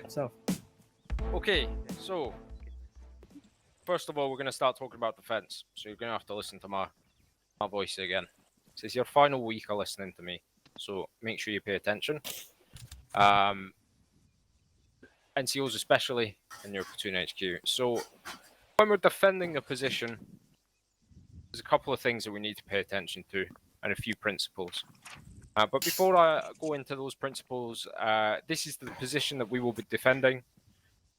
itself. Okay, so first of all, we're going to start talking about defense. So you're going to have to listen to my voice again. This is your final week of listening to me, so make sure you pay attention. NCOs especially in your platoon HQ. So when we're defending a position, there's a couple of things that we need to pay attention to and a few principles. But before I go into those principles, this is the position that we will be defending.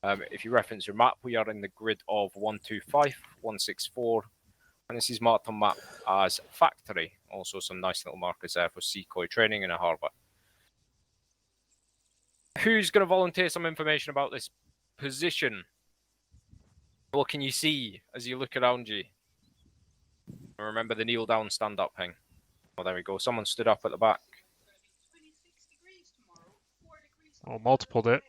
If you reference your map, we are in the grid of 125, 164, and this is marked on map as factory. Also some nice little markers there for Secoy training in a harbour. Who's going to volunteer some information about this position? What can you see as you look around you? Remember the kneel down, stand up thing. Oh, there we go. Someone stood up at the back. Oh, multiple it.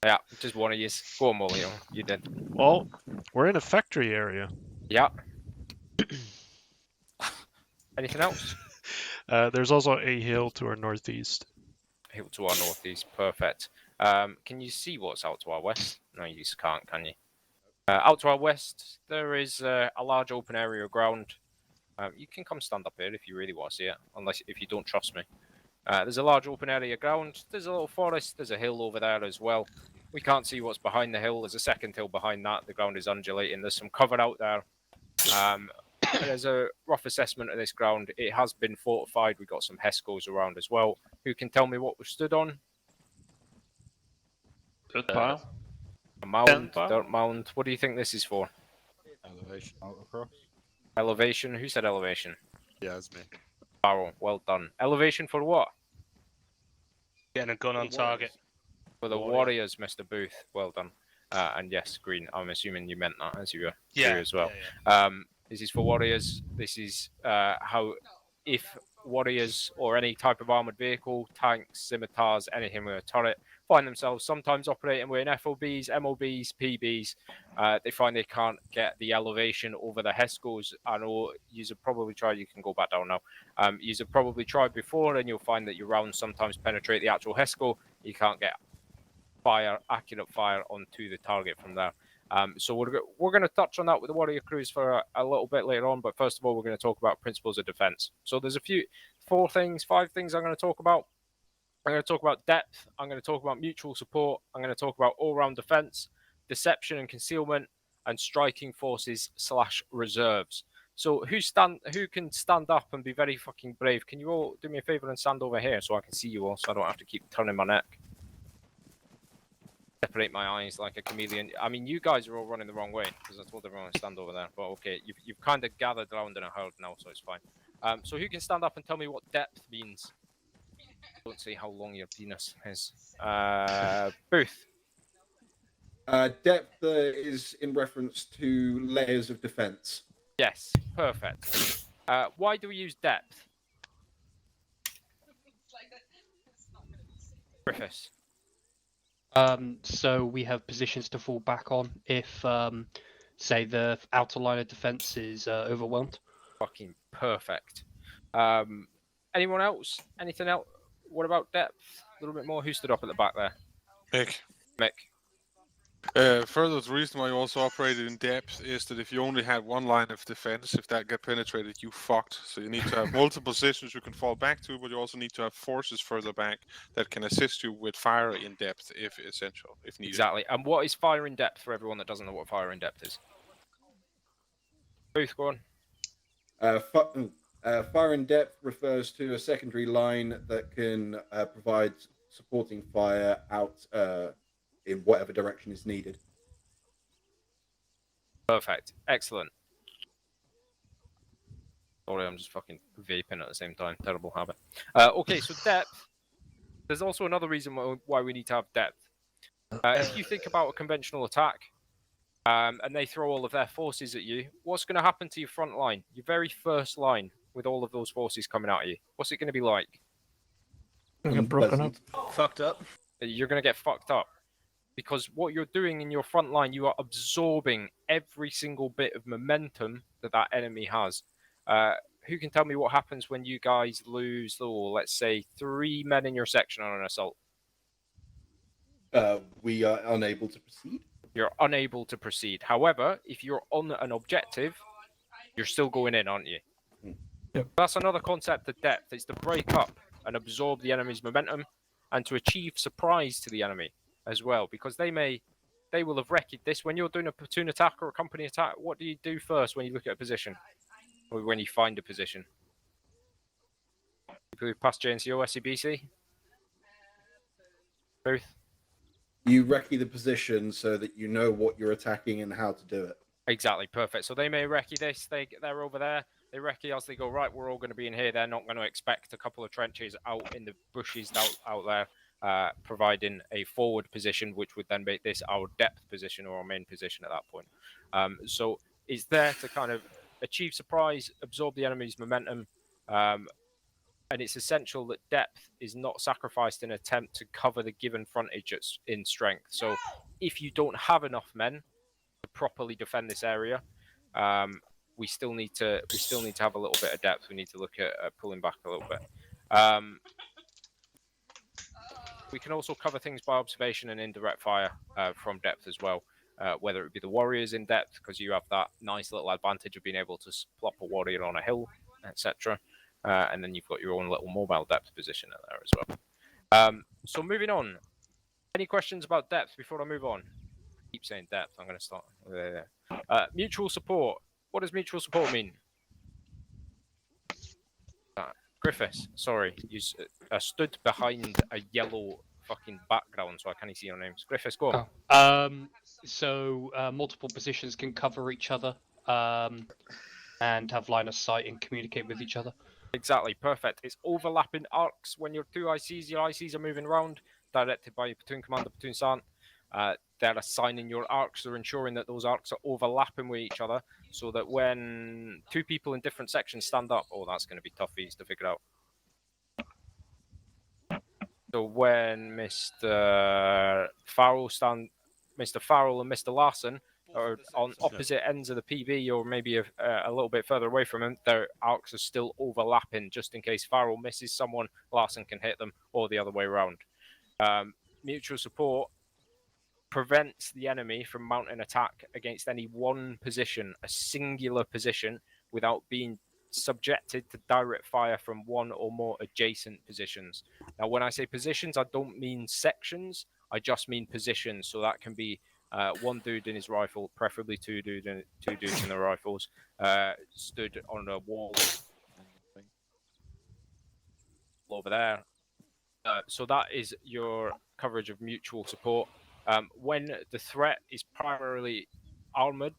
Yeah, just one of you. Go on, Molly. You did. Well, we're in a factory area. Yeah. Anything else? There's also a hill to our northeast. Hill to our northeast. Perfect. Can you see what's out to our west? No, you just can't, can you? Out to our west, there is a large open area of ground. You can come stand up here if you really want to see it, if you don't trust me. There's a large open area of ground. There's a little forest. There's a hill over there as well. We can't see what's behind the hill. There's a second hill behind that. The ground is undulating. There's some cover out there. There's a rough assessment of this ground. It has been fortified. We've got some HESCOs around as well. Who can tell me what we've stood on? Dirt pile. A mound, dirt mound. What do you think this is for? Elevation out across. Elevation? Who said elevation? Yeah, it's me. Barrel. Well done. Elevation for what? Getting a gun on target. For the warriors, Mr. Booth. Well done. And yes, green. I'm assuming you meant that as you were here as well. Yeah. This is for warriors. This is how, if warriors or any type of armored vehicle, tanks, scimitars, anything with a turret, find themselves sometimes operating with FOBs, MOBs, PBs, they find they can't get the elevation over the HESCOs. I know you've probably tried, you can go back down now. You've probably tried before, and you'll find that your rounds sometimes penetrate the actual HESCO. You can't get accurate fire onto the target from there. So we're going to touch on that with the warrior crews for a little bit later on, but first of all, we're going to talk about principles of defense. So there's five things I'm going to talk about. I'm going to talk about depth. I'm going to talk about mutual support. I'm going to talk about all-round defense, deception and concealment, and striking forces / reserves. So who can stand up and be very fucking brave? Can you all do me a favor and stand over here so I can see you all, so I don't have to keep turning my neck? Separate my eyes like a chameleon. I mean, you guys are all running the wrong way because I told everyone to stand over there. But okay, you've kind of gathered around in a herd now, so it's fine. So who can stand up and tell me what depth means? Don't say how long your penis is. Booth. Depth is in reference to layers of defense. Yes, perfect. Why do we use depth? Griffiths. So we have positions to fall back on if, say, the outer line of defense is overwhelmed. Fucking perfect. Anyone else? Anything else? What about depth? A little bit more. Who stood up at the back there? Mick. Further, the reason why you also operated in depth is that if you only had one line of defense, if that got penetrated, you fucked. So you need to have multiple positions you can fall back to, but you also need to have forces further back that can assist you with fire in depth if essential, if needed. Exactly. And what is fire in depth for everyone that doesn't know what fire in depth is? Booth, go on. Fire in depth refers to a secondary line that can provide supporting fire out in whatever direction is needed. Perfect. Excellent. Sorry, I'm just fucking vaping at the same time. Terrible habit. Okay, so depth. There's also another reason why we need to have depth. If you think about a conventional attack, and they throw all of their forces at you, what's going to happen to your front line? Your very first line with all of those forces coming at you. What's it going to be like? Broken up. Fucked up. You're going to get fucked up. Because what you're doing in your front line, you are absorbing every single bit of momentum that enemy has. Who can tell me what happens when you guys lose, let's say, 3 men in your section on an assault? We are unable to proceed. You're unable to proceed. However, if you're on an objective, you're still going in, aren't you? Yep. That's another concept of depth. It's to break up and absorb the enemy's momentum and to achieve surprise to the enemy as well, because they will have wrecked this. When you're doing a platoon attack or a company attack, what do you do first when you look at a position? Or when you find a position? People who've passed JNCO, SCBC? Both? You recce the position so that you know what you're attacking and how to do it. Exactly, perfect. So they may recce this, they're over there, they recce us, they go, right, we're all going to be in here. They're not going to expect a couple of trenches out in the bushes out there, providing a forward position, which would then make this our depth position or our main position at that point. So it's there to kind of achieve surprise, absorb the enemy's momentum, and it's essential that depth is not sacrificed in an attempt to cover the given frontage in strength. So if you don't have enough men to properly defend this area, we still need to have a little bit of depth. We need to look at pulling back a little bit. We can also cover things by observation and indirect fire from depth as well, whether it be the warriors in depth, because you have that nice little advantage of being able to plop a warrior on a hill, etc. And then you've got your own little mobile depth position in there as well. So moving on. Any questions about depth before I move on? Keep saying depth. I'm going to start. Mutual support. What does mutual support mean? Griffiths, sorry, you stood behind a yellow fucking background, so I can't see your names. Griffiths, go on. So multiple positions can cover each other and have line of sight and communicate with each other. Exactly, perfect. It's overlapping arcs. When your your ICs are moving around, directed by your platoon commander, platoon sergeant. They're assigning your arcs, they're ensuring that those arcs are overlapping with each other, so that when two people in different sections stand up, oh, that's going to be tough for you to figure out. So when Mr. Farrell and Mr. Larson are on opposite ends of the PV, or maybe a little bit further away from him, their arcs are still overlapping, just in case Farrell misses someone, Larson can hit them, or the other way around. Mutual support prevents the enemy from mounting attack against any one position, a singular position, without being subjected to direct fire from one or more adjacent positions. Now, when I say positions, I don't mean sections, I just mean positions. So that can be one dude in his rifle, preferably two dudes in their rifles, stood on a wall over there. So that is your coverage of mutual support. When the threat is primarily armored,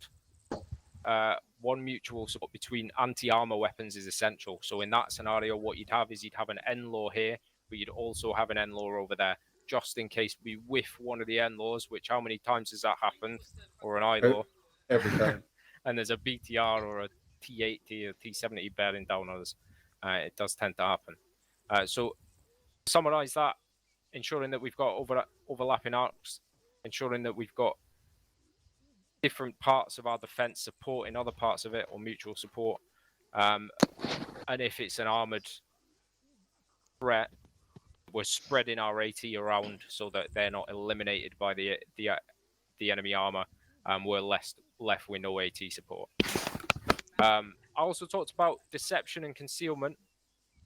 one mutual support between anti-armor weapons is essential. So in that scenario, what you'd have is you'd have an N-law here, but you'd also have an N-law over there, just in case we whiff one of the N-laws, which how many times has that happened? Or an I-law? Every time. And there's a BTR or a T80 or T70 bearing down on us. It does tend to happen. So summarize that, ensuring that we've got overlapping arcs, ensuring that we've got different parts of our defense supporting other parts of it, or mutual support. And if it's an armored threat, we're spreading our AT around so that they're not eliminated by the enemy armor, and we're left with no AT support. I also talked about deception and concealment.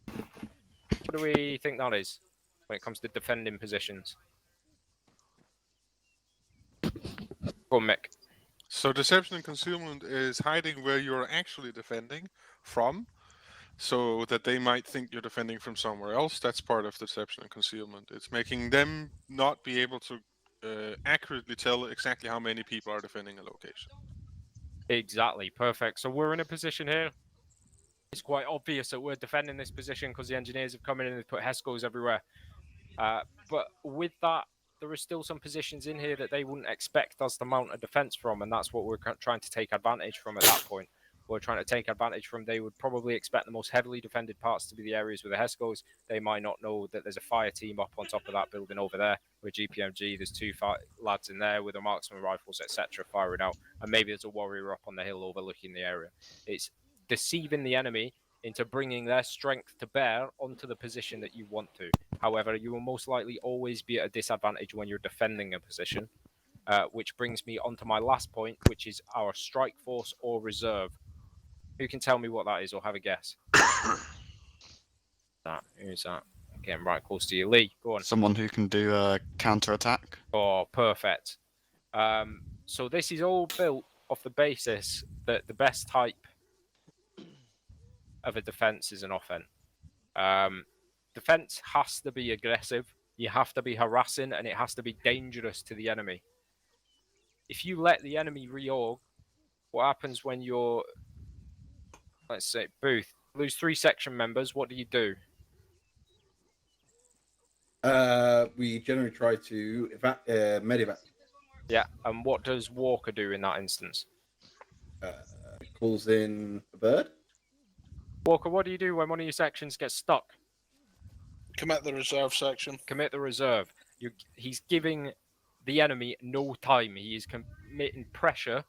What do we think that is when it comes to defending positions? Go on, Mick. So deception and concealment is hiding where you're actually defending from, so that they might think you're defending from somewhere else. That's part of deception and concealment. It's making them not be able to accurately tell exactly how many people are defending a location. Exactly, perfect. So we're in a position here. It's quite obvious that we're defending this position because the engineers have come in and they've put HESCOs everywhere. But with that, there are still some positions in here that they wouldn't expect us to mount a defense from, and that's what we're trying to take advantage from at that point. We're trying to take advantage from, they would probably expect the most heavily defended parts to be the areas with the HESCOs. They might not know that there's a fire team up on top of that building over there with GPMG. There's two lads in there with their marksman rifles, etc., firing out. And maybe there's a warrior up on the hill overlooking the area. It's deceiving the enemy into bringing their strength to bear onto the position that you want to. However, you will most likely always be at a disadvantage when you're defending a position, which brings me on to my last point, which is our strike force or reserve. Who can tell me what that is or have a guess? Who's that? Getting right close to you. Lee, go on. Someone who can do a counter-attack. Oh, perfect. So this is all built off the basis that the best type of a defense is an offense. Defense has to be aggressive, you have to be harassing, and it has to be dangerous to the enemy. If you let the enemy reorg, what happens when you're, let's say, Booth, lose 3 section members, what do you do? We generally try to medevac. Yeah, and what does Walker do in that instance? Calls in a bird. Walker, what do you do when one of your sections gets stuck? Commit the reserve section. Commit the reserve. He's giving the enemy no time. He is committing pressure,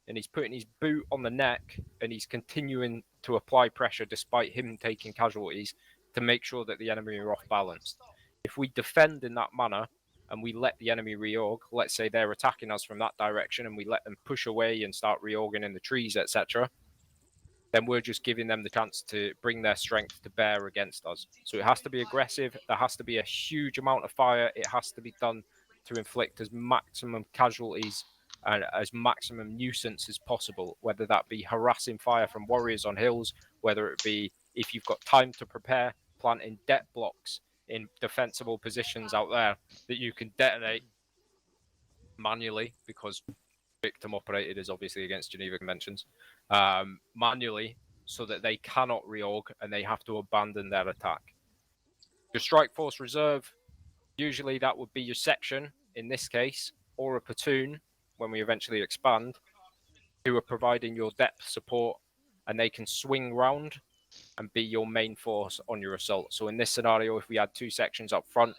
and he's putting his boot on the neck, and he's continuing to apply pressure despite him taking casualties to make sure that the enemy are off balance. If we defend in that manner and we let the enemy reorg, let's say they're attacking us from that direction and we let them push away and start reorging in the trees, etc., then we're just giving them the chance to bring their strength to bear against us. So it has to be aggressive, there has to be a huge amount of fire, it has to be done to inflict as maximum casualties and as maximum nuisance as possible, whether that be harassing fire from warriors on hills, whether it be, if you've got time to prepare, planting det blocks in defensible positions out there that you can detonate manually, because victim operated is obviously against Geneva Conventions, manually, so that they cannot reorg and they have to abandon their attack. Your strike force reserve, usually that would be your section in this case, or a platoon when we eventually expand, who are providing your depth support, and they can swing round and be your main force on your assault. So in this scenario, if we had 2 sections up front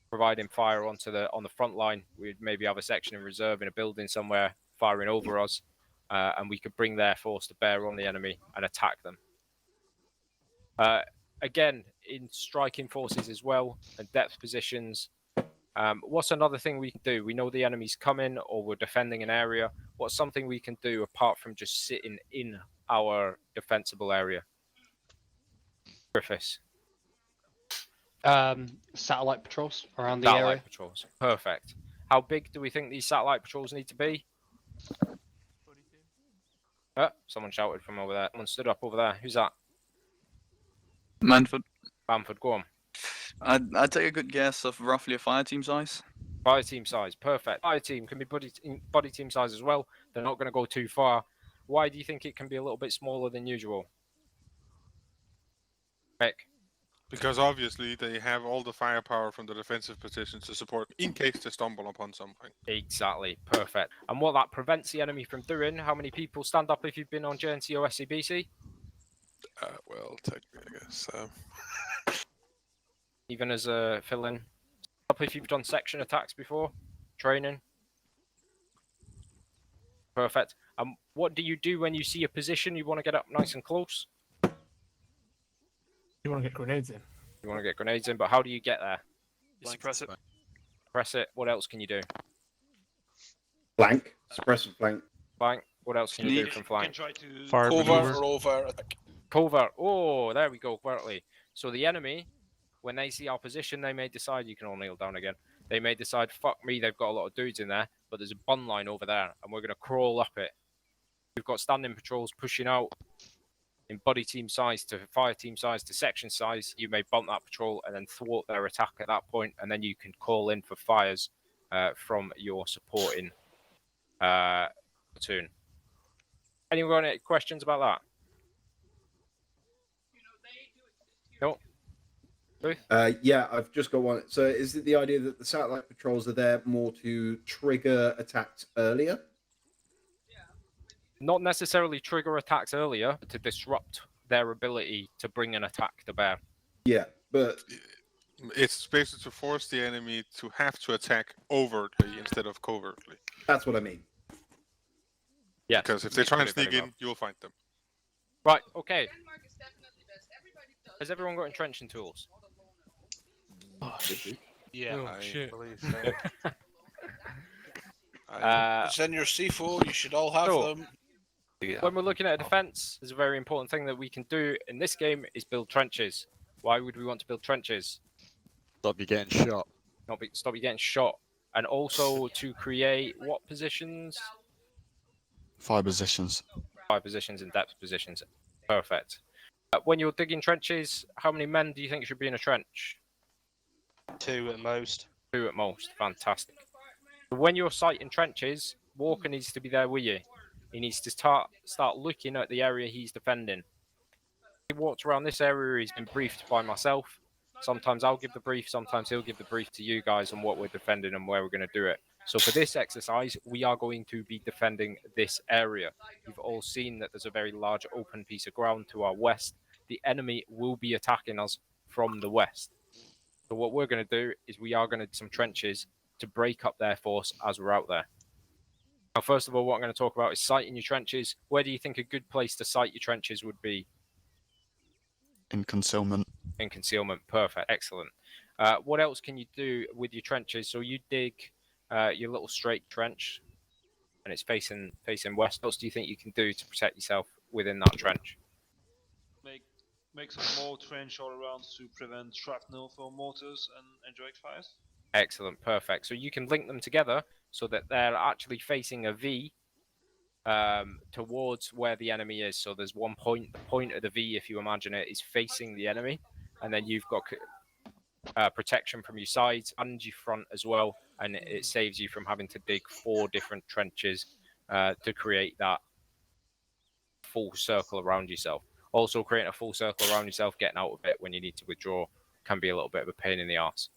providing fire on the front line, we'd maybe have a section in reserve in a building somewhere firing over us, and we could bring their force to bear on the enemy and attack them. Again, in striking forces as well and depth positions, what's another thing we can do? We know the enemy's coming or we're defending an area. What's something we can do apart from just sitting in our defensible area? Griffiths. Satellite patrols around the Satellite area. patrols. Perfect. How big do we think these satellite patrols need to be? Someone shouted from over there. Someone stood up over there. Who's that? Manford. Bamford, go on. I'd take a good guess of roughly a fire team size. Fire team size. Perfect. Fire team can be body team size as well. They're not going to go too far. Why do you think it can be a little bit smaller than usual? Mick? Because obviously they have all the firepower from the defensive positions to support in case they stumble upon something. Exactly. Perfect. And what that prevents the enemy from doing, how many people stand up if you've been on JNT or SCBC? Well, technically, I guess. Even as a fill-in? Up if you've done section attacks before? Training? Perfect. And what do you do when you see a position you want to get up nice and close? You want to get grenades in? You want to get grenades in, but how do you get there? You suppress it. Press it. What else can you do? Flank. Suppressive flank. Flank. What else can you do Sneak. from You can flank? try to Fire cover maneuver. or over attack. Covert. Oh, there we go. Covertly. So the enemy, when they see our position, they may decide, you can all kneel down again. They may decide, fuck me, they've got a lot of dudes in there, but there's a bun line over there, and we're going to crawl up it. We've got standing patrols pushing out in body team size to fire team size to section size. You may bump that patrol and then thwart their attack at that point, and then you can call in for fires from your supporting platoon. Anyone got any questions about that? No. Booth? Yeah, I've just got one. So is it the idea that the satellite patrols are there more to trigger attacks earlier? Not necessarily trigger attacks earlier, but to disrupt their ability to bring an attack to bear. Yeah, but It's basically to force the enemy to have to attack overtly instead of covertly. that's what I mean. Yes. Because if they try and sneak in, you'll find them. Right, okay. Has everyone got entrenching tools? Yeah, Oh, I shit. believe so. I, It's in your C4. You should all have so- them. When we're looking at a defense, there's a very important thing that we can do in this game is build trenches. Why would we want to build trenches? stop you getting shot. Stop you getting shot. And also to create what positions? 5 positions. 5 positions and depth positions. Perfect. When you're digging trenches, how many men do you think should be in a trench? 2 at most. 2 at most. Fantastic. When you're sighting trenches, Walker needs to be there with you. He needs to start looking at the area he's defending. He walked around this area, he's been briefed by myself. Sometimes I'll give the brief, sometimes he'll give the brief to you guys on what we're defending and where we're going to do it. So for this exercise, we are going to be defending this area. You've all seen that there's a very large open piece of ground to our west. The enemy will be attacking us from the west. So what we're going to do is we are going to do some trenches to break up their force as we're out there. Now, first of all, what I'm going to talk about is sighting your trenches. Where do you think a good place to sight your trenches would be? In concealment. In concealment. Perfect. Excellent. What else can you do with your trenches? So you dig your little straight trench, and it's facing west. What else do you think you can do to protect yourself within that trench? Make some more trench all around to prevent shrapnel from mortars and indirect fires. Excellent. Perfect. So you can link them together so that they're actually facing a V towards where the enemy is. So there's one point, the point of the V, if you imagine it, is facing the enemy, and then you've got protection from your sides and your front as well, and it saves you from having to dig 4 different trenches to create that full circle around yourself. Also, creating a full circle around yourself, getting out of it when you need to withdraw, can be a little bit of a pain in the arse.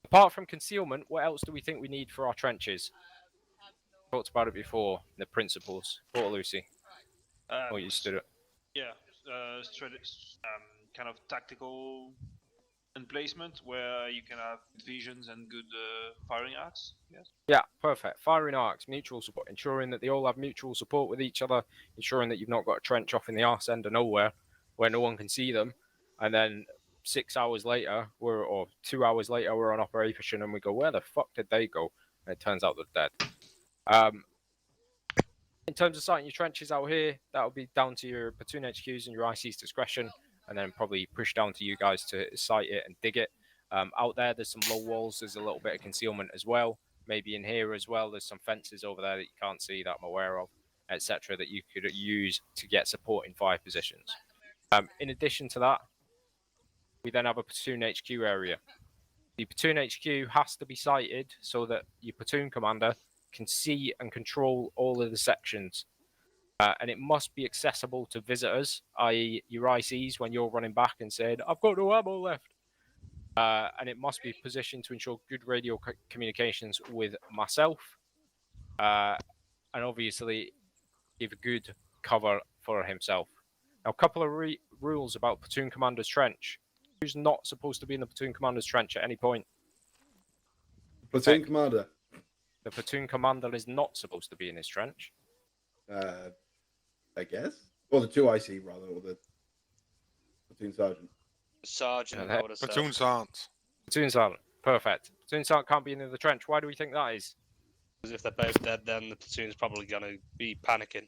Apart from concealment, what else do we think we need for our trenches? Talked about it before, the principles. What, Lucy? What you stood at? Yeah, kind of tactical emplacement where you can have visions and good firing arcs. Yes. Yeah, perfect. Firing arcs, mutual support, ensuring that they all have mutual support with each other, ensuring that you've not got a trench off in the arse end of nowhere where no one can see them, and then 6 hours later, or 2 hours later, we're on operation and we go, where the fuck did they go? And it turns out they're dead. In terms of sighting your trenches out here, that'll be down to your platoon HQs and your IC's discretion, and then probably push down to you guys to sight it and dig it. Out there's some low walls, there's a little bit of concealment as well. Maybe in here as well, there's some fences over there that you can't see that I'm aware of, etc., that you could use to get support in 5 positions. In addition to that, we then have a platoon HQ area. The platoon HQ has to be sighted so that your platoon commander can see and control all of the sections. And it must be accessible to visitors, i.e. your ICs, when you're running back and saying, I've got no ammo left. And it must be positioned to ensure good radio communications with myself. And obviously, give a good cover for himself. Now, a couple of rules about platoon commander's trench. Who's not supposed to be in the platoon commander's trench at any point? Platoon commander. The platoon commander is not supposed to be in his trench. I guess. Or the 2 IC, rather, or the platoon sergeant. Sergeant, I would have said. Platoon sergeant. Platoon sergeant. Perfect. Platoon sergeant can't be in the trench. Why do we think that is? Because if they're both dead, then the platoon's probably going to be panicking.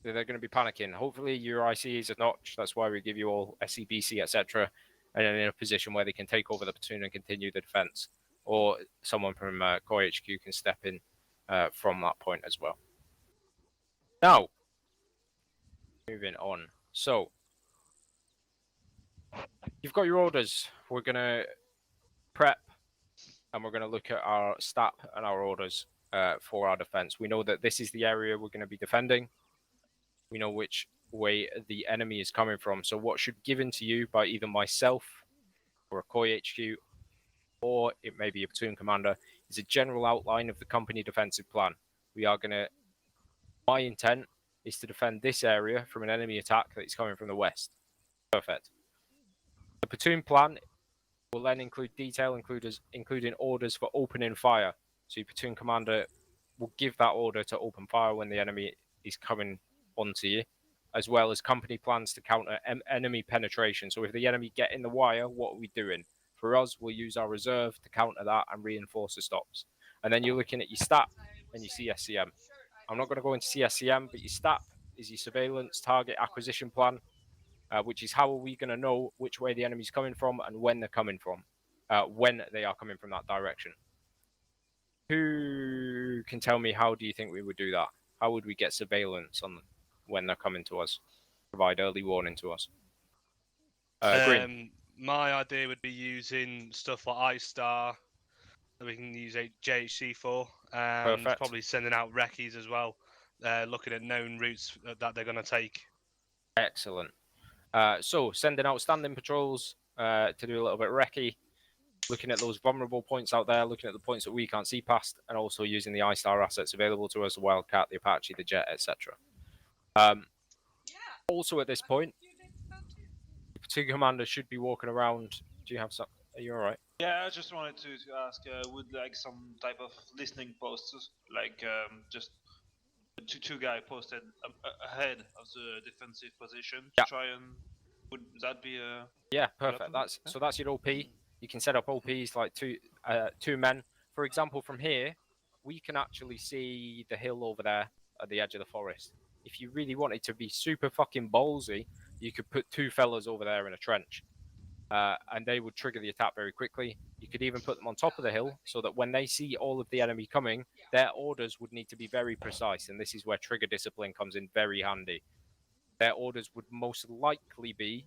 They're going to be panicking. Hopefully, your ICs are notch. That's why we give you all SCBC, etc. And then in a position where they can take over the platoon and continue the defense. Or someone from Core HQ can step in from that point as well. Now, moving on. So, you've got your orders. We're going to prep and we're going to look at our stat and our orders for our defense. We know that this is the area we're going to be defending. We know which way the enemy is coming from. So what should be given to you by either myself or a Koi HQ, or it may be a platoon commander, is a general outline of the company defensive plan. We are going to, my intent is to defend this area from an enemy attack that is coming from the west. Perfect. The platoon plan will then include detail, including orders for opening fire. So your platoon commander will give that order to open fire when the enemy is coming onto you. as well as company plans to counter enemy penetration. So if the enemy get in the wire, what are we doing? For us, we'll use our reserve to counter that and reinforce the stops. And then you're looking at your stat and your CSCM. I'm not going to go into CSCM, but your stat is your surveillance target acquisition plan, which is how are we going to know which way the enemy's coming from and when they're coming from, when they are coming from that direction. Who can tell me how do you think we would do that? How would we get surveillance on them when they're coming to us? Provide early warning to us. Green. My idea would be using stuff like iStar that we can use a JHC for, and Perfect. probably sending out recce's as well, looking at known routes that they're going to take. Excellent. So sending out standing patrols to do a little bit of recce, looking at those vulnerable points out there, looking at the points that we can't see past, and also using the iStar assets available to us, the Wildcat, the Apache, the Jet, etc. Also at this point, the platoon commander should be walking around. Do you have some? Are you all right? Yeah, I just wanted to ask, would like some type of listening posts, like just two guy posted ahead of the defensive position to try and would that be a Yeah, perfect. That's your OP. You can set up OPs like two men. For example, from here, we can actually see the hill over there at the edge of the forest. If you really wanted to be super fucking ballsy, you could put two fellas over there in a trench, and they would trigger the attack very quickly. You could even put them on top of the hill so that when they see all of the enemy coming, their orders would need to be very precise, and this is where trigger discipline comes in very handy. Their orders would most likely be,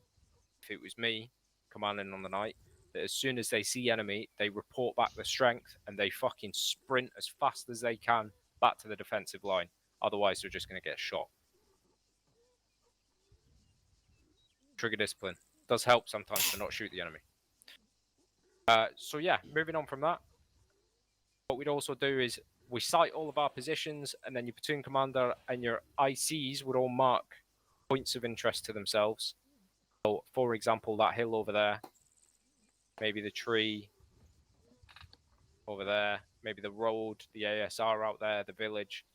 if it was me commanding on the night, that as soon as they see enemy, they report back the strength and they fucking sprint as fast as they can back to the defensive line. Otherwise, they're just going to get shot. Trigger discipline does help sometimes to not shoot the enemy. So yeah, moving on from that, what we'd also do is we sight all of our positions, and then your platoon commander and your ICs would all mark points of interest to themselves. So, for example, that hill over there, maybe the tree over there, maybe the road, the ASR out there, the village,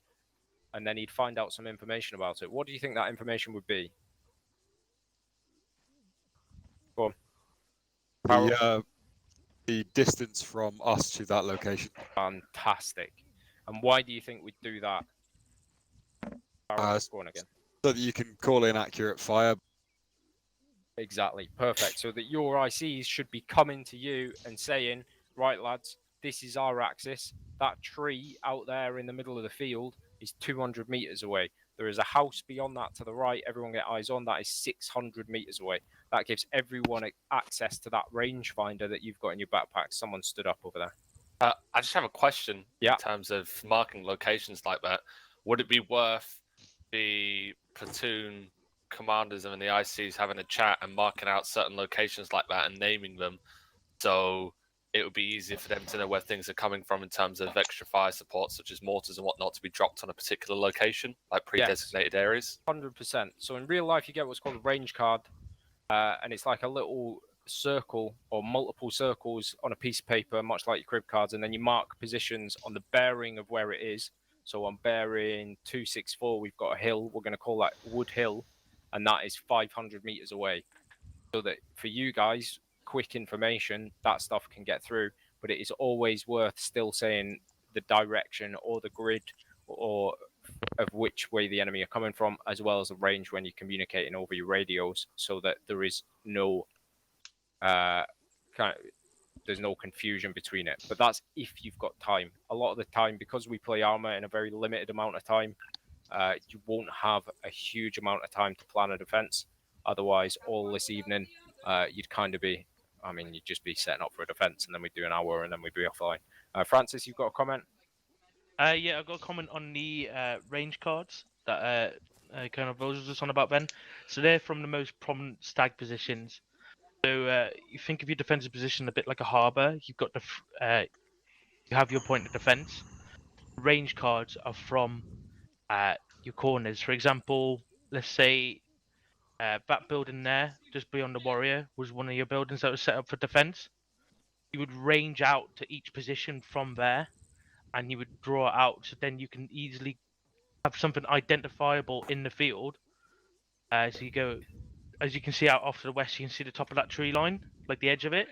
and then he'd find out some information about it. What do you think that information would be? Go on. The distance from us to that location. Fantastic. And why do you think we'd do that? Go on again. So that you can call in accurate fire. Exactly. Perfect. So that your ICs should be coming to you and saying, right, lads, this is our axis. That tree out there in the middle of the field is 200 meters away. There is a house beyond that to the right. Everyone get eyes on. That is 600 meters away. That gives everyone access to that rangefinder that you've got in your backpack. Someone stood up over there. I just have a question in terms of marking locations like that. Would it be worth the platoon commanders and the ICs having a chat and marking out certain locations like that and naming them, so it would be easier for them to know where things are coming from in terms of extra fire support, such as mortars and whatnot, to be dropped on a particular location, like pre-designated areas? 100%. So in real life, you get what's called a range card, and it's like a little circle or multiple circles on a piece of paper, much like your crib cards, and then you mark positions on the bearing of where it is. So on bearing 264, we've got a hill. We're going to call that Wood Hill, and that is 500 meters away. So that for you guys, quick information, that stuff can get through, but it is always worth still saying the direction or the grid or of which way the enemy are coming from, as well as the range when you're communicating over your radios, so that there is no there's no confusion between it. But that's if you've got time. A lot of the time, because we play Arma in a very limited amount of time, you won't have a huge amount of time to plan a defense. Otherwise, all this evening, you'd kind of be, you'd just be setting up for a defense, and then we'd do an hour, and then we'd be offline. Francis, you've got a comment? Yeah, I've got a comment on the range cards that Colonel Rose was just on about, Ben. So they're from the most prominent stag positions. So you think of your defensive position a bit like a harbour. You've got you have your point of defence. Range cards are from your corners. For example, let's say that building there, just beyond the warrior, was one of your buildings that was set up for defence. You would range out to each position from there, and you would draw it out, so then you can easily have something identifiable in the field So you go, as you can see out off to the west, you can see the top of that tree line, like the edge of it.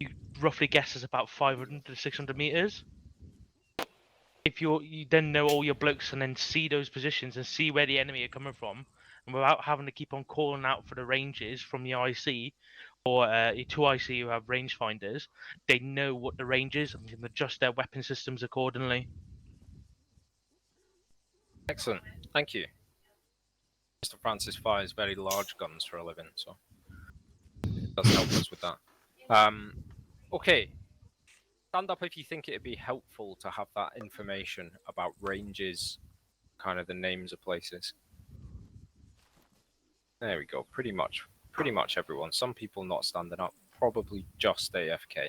You roughly guess is about 500 to 600 meters. If you then know all your blokes and then see those positions and see where the enemy are coming from, and without having to keep on calling out for the ranges from the IC or your 2IC who have rangefinders, they know what the range is and can adjust their weapon systems accordingly. Excellent, thank you. Mr. Francis fires very large guns for a living, so it does help us with that. Okay, stand up if you think it'd be helpful to have that information about ranges, kind of the names of places. There we go, pretty much everyone. Some people not standing up, probably just AFK.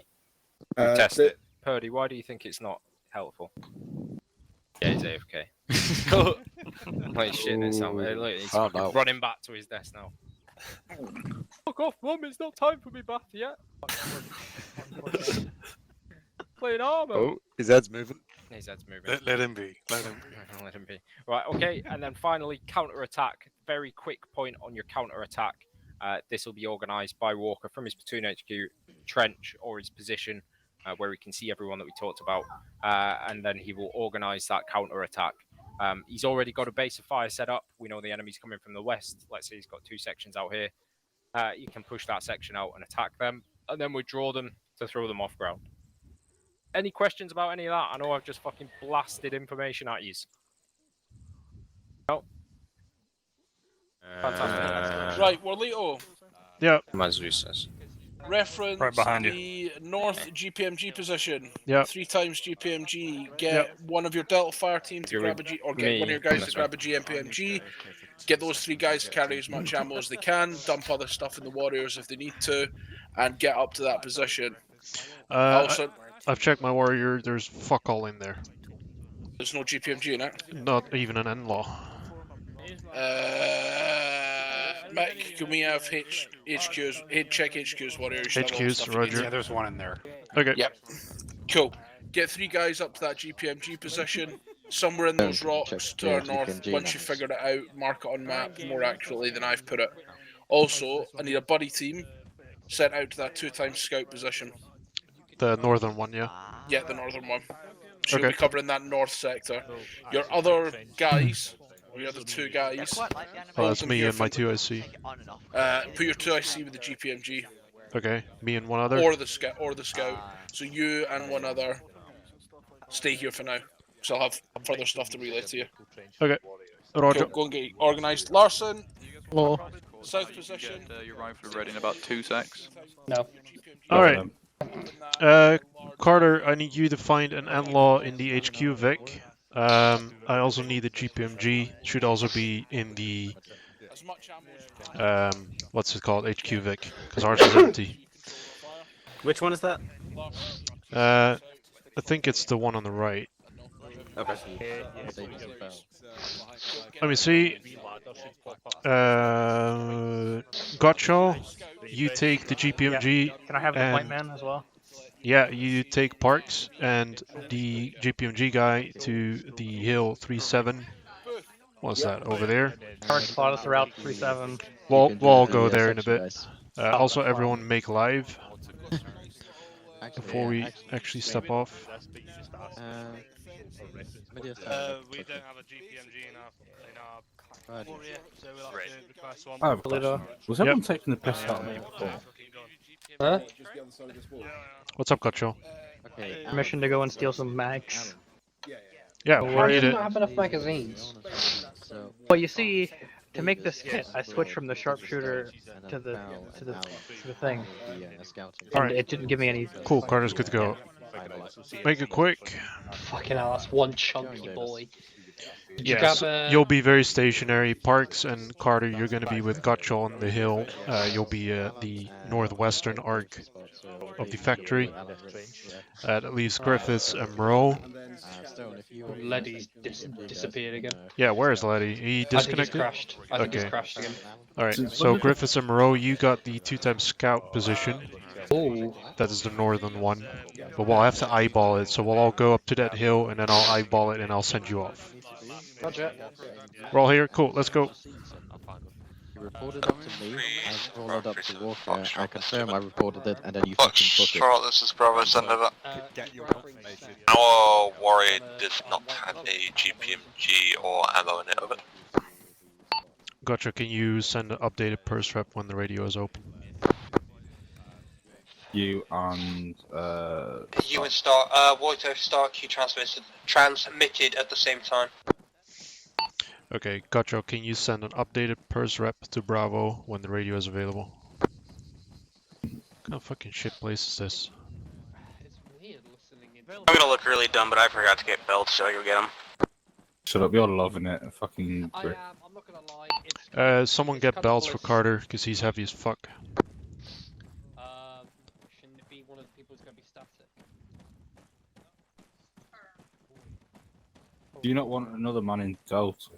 We test it. Purdy, why do you think it's not helpful? Yeah, he's AFK. Like shitting himself. Look, he's running back to his desk now. Fuck off, Mum, it's not time for me bath yet. Playing Arma. Oh, his head's moving. His head's moving. Let him be. Let him be. Let him be. Right, okay, and then finally, counter-attack. Very quick point on your counter-attack. This will be organised by Walker from his platoon HQ, trench, or his position, where we can see everyone that we talked about, and then he will organise that counter-attack. He's already got a base of fire set up. We know the enemy's coming from the west. Let's say he's got 2 sections out here. You can push that section out and attack them, and then withdraw them to throw them off ground. Any questions about any of that? I know I've just fucking blasted information at you. No? Fantastic. Right, Warlito. Yeah. Mazusis. Reference Right behind you. the north GPMG position. Yeah. 3 times GPMG. Get one of your Delta Fire team to grab a G, or get one of your guys to grab a GMPMG. Get those 3 guys to carry as much ammo as they can. Dump other stuff in the Warriors if they need to, and get up to that position. Also, I've checked my warrior. There's fuck all in there. there's no GPMG in it. Not even an in-law. Mick, can we have HQs? Check HQs, Warriors. HQs, roger. Yeah, there's one in there. Okay. Yep. Cool. Get 3 guys up to that GPMG position. Somewhere in those rocks to our north. Once you figured it out, mark it on map more accurately than I've put it. Also, I need a buddy team sent out to that 2 times scout position. The northern one, yeah. Yeah, the northern one. So Okay. you'll be covering that north sector. Your other guys, or your other 2 guys, Oh, that's me and my 2IC. put your 2IC with the GPMG. Okay, me and one other. Or the scout. So you and one other stay here for now. So I'll have further stuff to relay to you. Okay, roger. Go and get organised. Larson. Hello. South position. Get your rifle ready in about 2 secs. No. All right. Carter, I need you to find an in-law in the HQ Vic. I also need a GPMG. Should also be in the what's it called? HQ Vic, because ours is empty. Which one is that? I think it's the one on the right. Okay. Let me see. Gottschall, you take the GPMG. Can I have the and- white man as well? Yeah, you take Parks and the GPMG guy to the hill 37. What's that over there? Parks plot us around 3-7. We'll all go there in a bit. Also, everyone make live before we actually step off. We don't have a GPMG in our warrior, so we'll have to request one. Oh, was everyone taking the piss out of me before? Huh? What's up, Gottschall? Permission to go and steal some mags. Yeah, Why we do need you it. not have enough magazines? Well, you see, to make this kit, I switched from the sharpshooter to the thing. All And right. it didn't give me any. Cool, Carter's good to go. Make it quick. Fucking hell, that's one chunky boy. Did you Yes, grab, you'll be very stationary. Parks and Carter, you're going to be with Gottschall on the hill. You'll be the northwestern arc of the factory. That leaves Griffiths and Moreau. Letty's disappeared again. Yeah, where is Letty? He disconnected? I think he's crashed again. Alright, so Griffiths and Moreau, you got the 2-time scout position. Oh. That is the northern one. But we'll have to eyeball it, so we'll all go up to that hill and then I'll eyeball it and I'll send you off. Roger. We're all here. Cool. Let's go. You reported it to me, I followed up to Walker, I confirm I reported it, and then you fucking took it. Charlotte, this is Bravo, send over. Get your confirmation. Our warrior does not have a GPMG or ammo in it, over. Gotcha. Can you send an updated purse rep when the radio is open? You and You and Stark, Walter Stark, you transmitted at the same time. Okay, gotcha. Can you send an updated purse rep to Bravo when the radio is available? What kind of fucking shit place is this? I'm gonna look really dumb, but I forgot to get belts, so I go get them. shut up, you're loving it. Fucking. I am. I'm not gonna lie. Someone get belts for Carter, because he's heavy as fuck. Shouldn't it be one of the people who's gonna be static? Do you not want another man in Delta?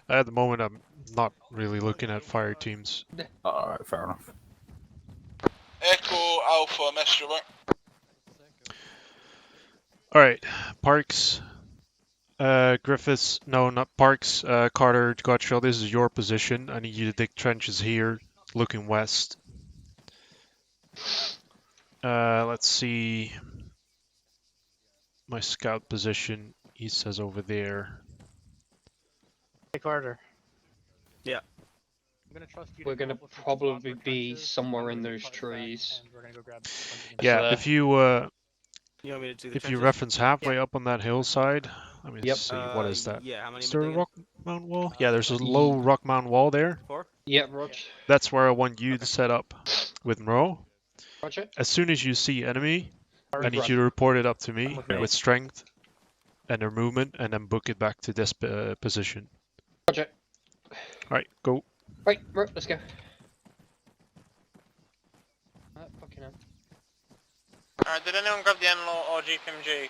At the moment, I'm not really looking at fire teams. Alright, fair enough. Echo Alpha, Mr. Alright, Parks. Griffiths. No, not Parks. Carter, Gotcha, this is your position. I need you to dig trenches here, looking west. Let's see. My scout position, he says over there. Hey Carter. Yeah. I'm gonna trust you. We're gonna probably be somewhere in those trees. And we're gonna go grab. Yeah, if you You want me to do the if you trenches? reference halfway up on that hillside, let me Yep. see, what is that? Yeah, how many Is am I there a digging? rock mountain wall? Yeah, there's a low rock mountain wall there. 4? Yeah, Roger. That's where I want you to set up with Monroe. Roger. As soon as you see enemy, I need Run. you to report it up to me with me. with strength and their movement, and then book it back to this position. Roger. Alright, go. Right, let's go. Fucking hell. Alright, did anyone grab the NLO or GPMG?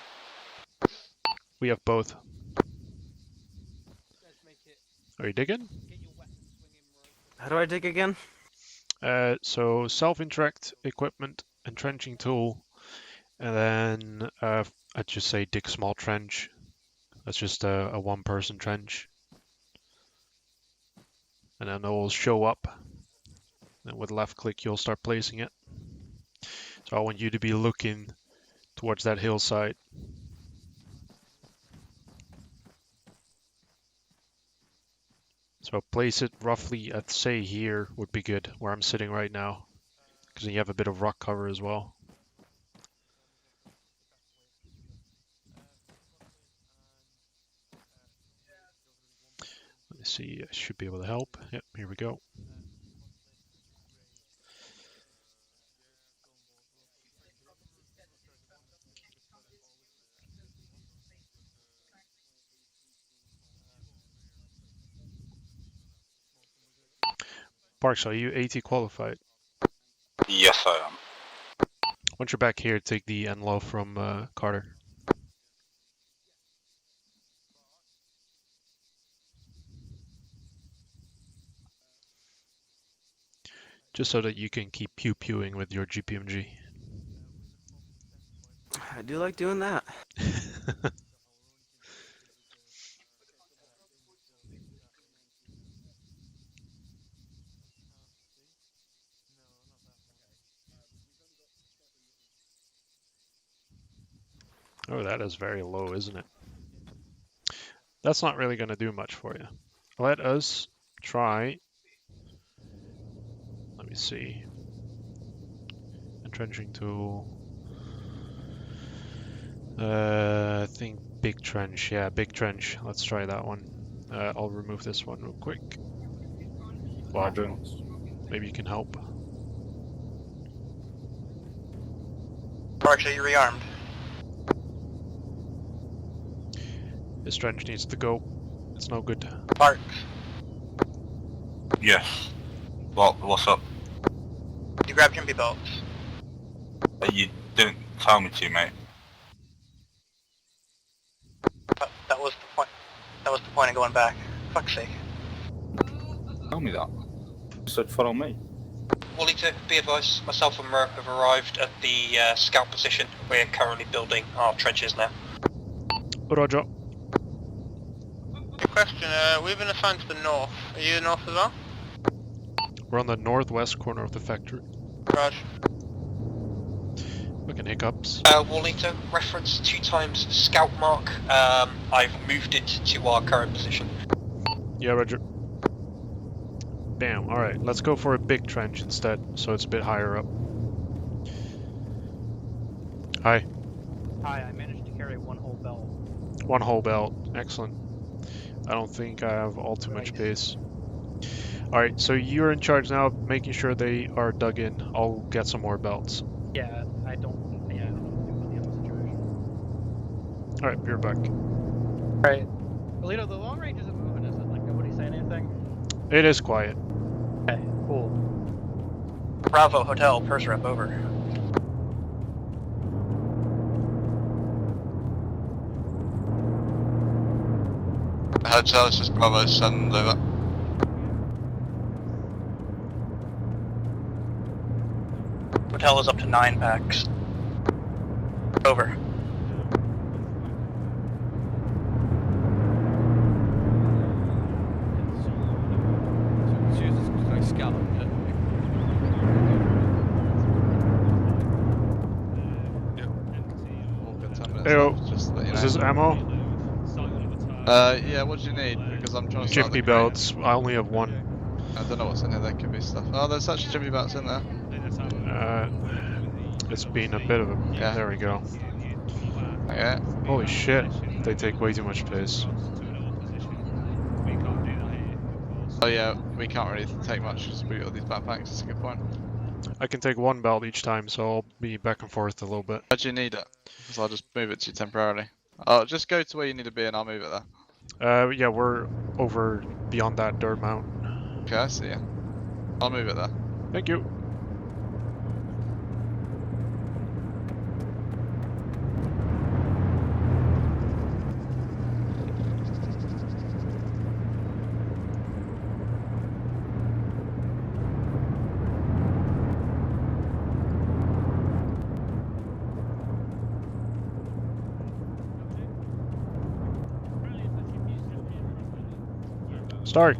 We have both. Are you digging? How do I dig again? So self-interact, equipment, entrenching tool, and then I'd just say dig small trench. That's just a one-person trench. And then it will show up. And with left click, you'll start placing it. So I want you to be looking towards that hillside. So place it roughly at, say, here would be good, where I'm sitting right now. Because then you have a bit of rock cover as well. Let me see, I should be able to help. Yep, here we go. Parks, are you AT qualified? Yes, I am. Once you're back here, take the NLO from Carter. Just so that you can keep pew-pewing with your GPMG. I do like doing that. Oh, that is very low, isn't it? That's not really going to do much for you. Let us try. Let me see. Entrenching tool. I think big trench. Yeah, big trench. Let's try that one. I'll remove this one real quick. Well, maybe you can help. Parks, are you rearmed? This trench needs to go. It's no good. Parks. Yes. Well, what's up? You grab jumpy belts. You didn't tell me to, mate. That was the point. That was the point of going back. Fuck's sake. Tell me that. You said follow me. Wally, to be advised, myself and Merv have arrived at the scout position. We're currently building our trenches now. Roger. Question, we've been assigned to the north. Are you north as well? We're on the northwest corner of the factory. Raj. Fucking hiccups. Wallington, reference 2 times scout mark. I've moved it to our current position. Yeah, Roger. Damn, alright, let's go for a big trench instead, so it's a bit higher up. Hi. Hi, I managed to carry one whole belt. One whole belt, excellent. I don't think I have all too much space. Alright, so you're in charge now of making sure they are dug in. I'll get some more belts. Yeah, I don't know what to do about the ammo situation. Alright, you're back. Right. Alito, the long range isn't moving, is it? Like, nobody saying anything? It is quiet. Okay, cool. Bravo Hotel, Purse Rep, over. Hotel, this is Bravo 7, over. Hotel is up to 9 packs. Over. Heyo, is this ammo? Yeah, what do you need? Because I'm trying to start Jiffy belts, I only have one. I don't know what's in here, there could be stuff. Oh, there's actually Jiffy belts in there. It's been a bit of a... Yeah. There we go. Okay. Holy shit, they take way too much space. Oh yeah, we can't really take much because we got these backpacks, that's a good point. I can take one belt each time, so I'll be back and forth a little bit. Why do you need it? Because I'll just move it to you temporarily. Oh, just go to where you need to be and I'll move it there. Yeah, we're over beyond that dirt mountain. Okay, I see you. I'll move it there. Thank you. Start.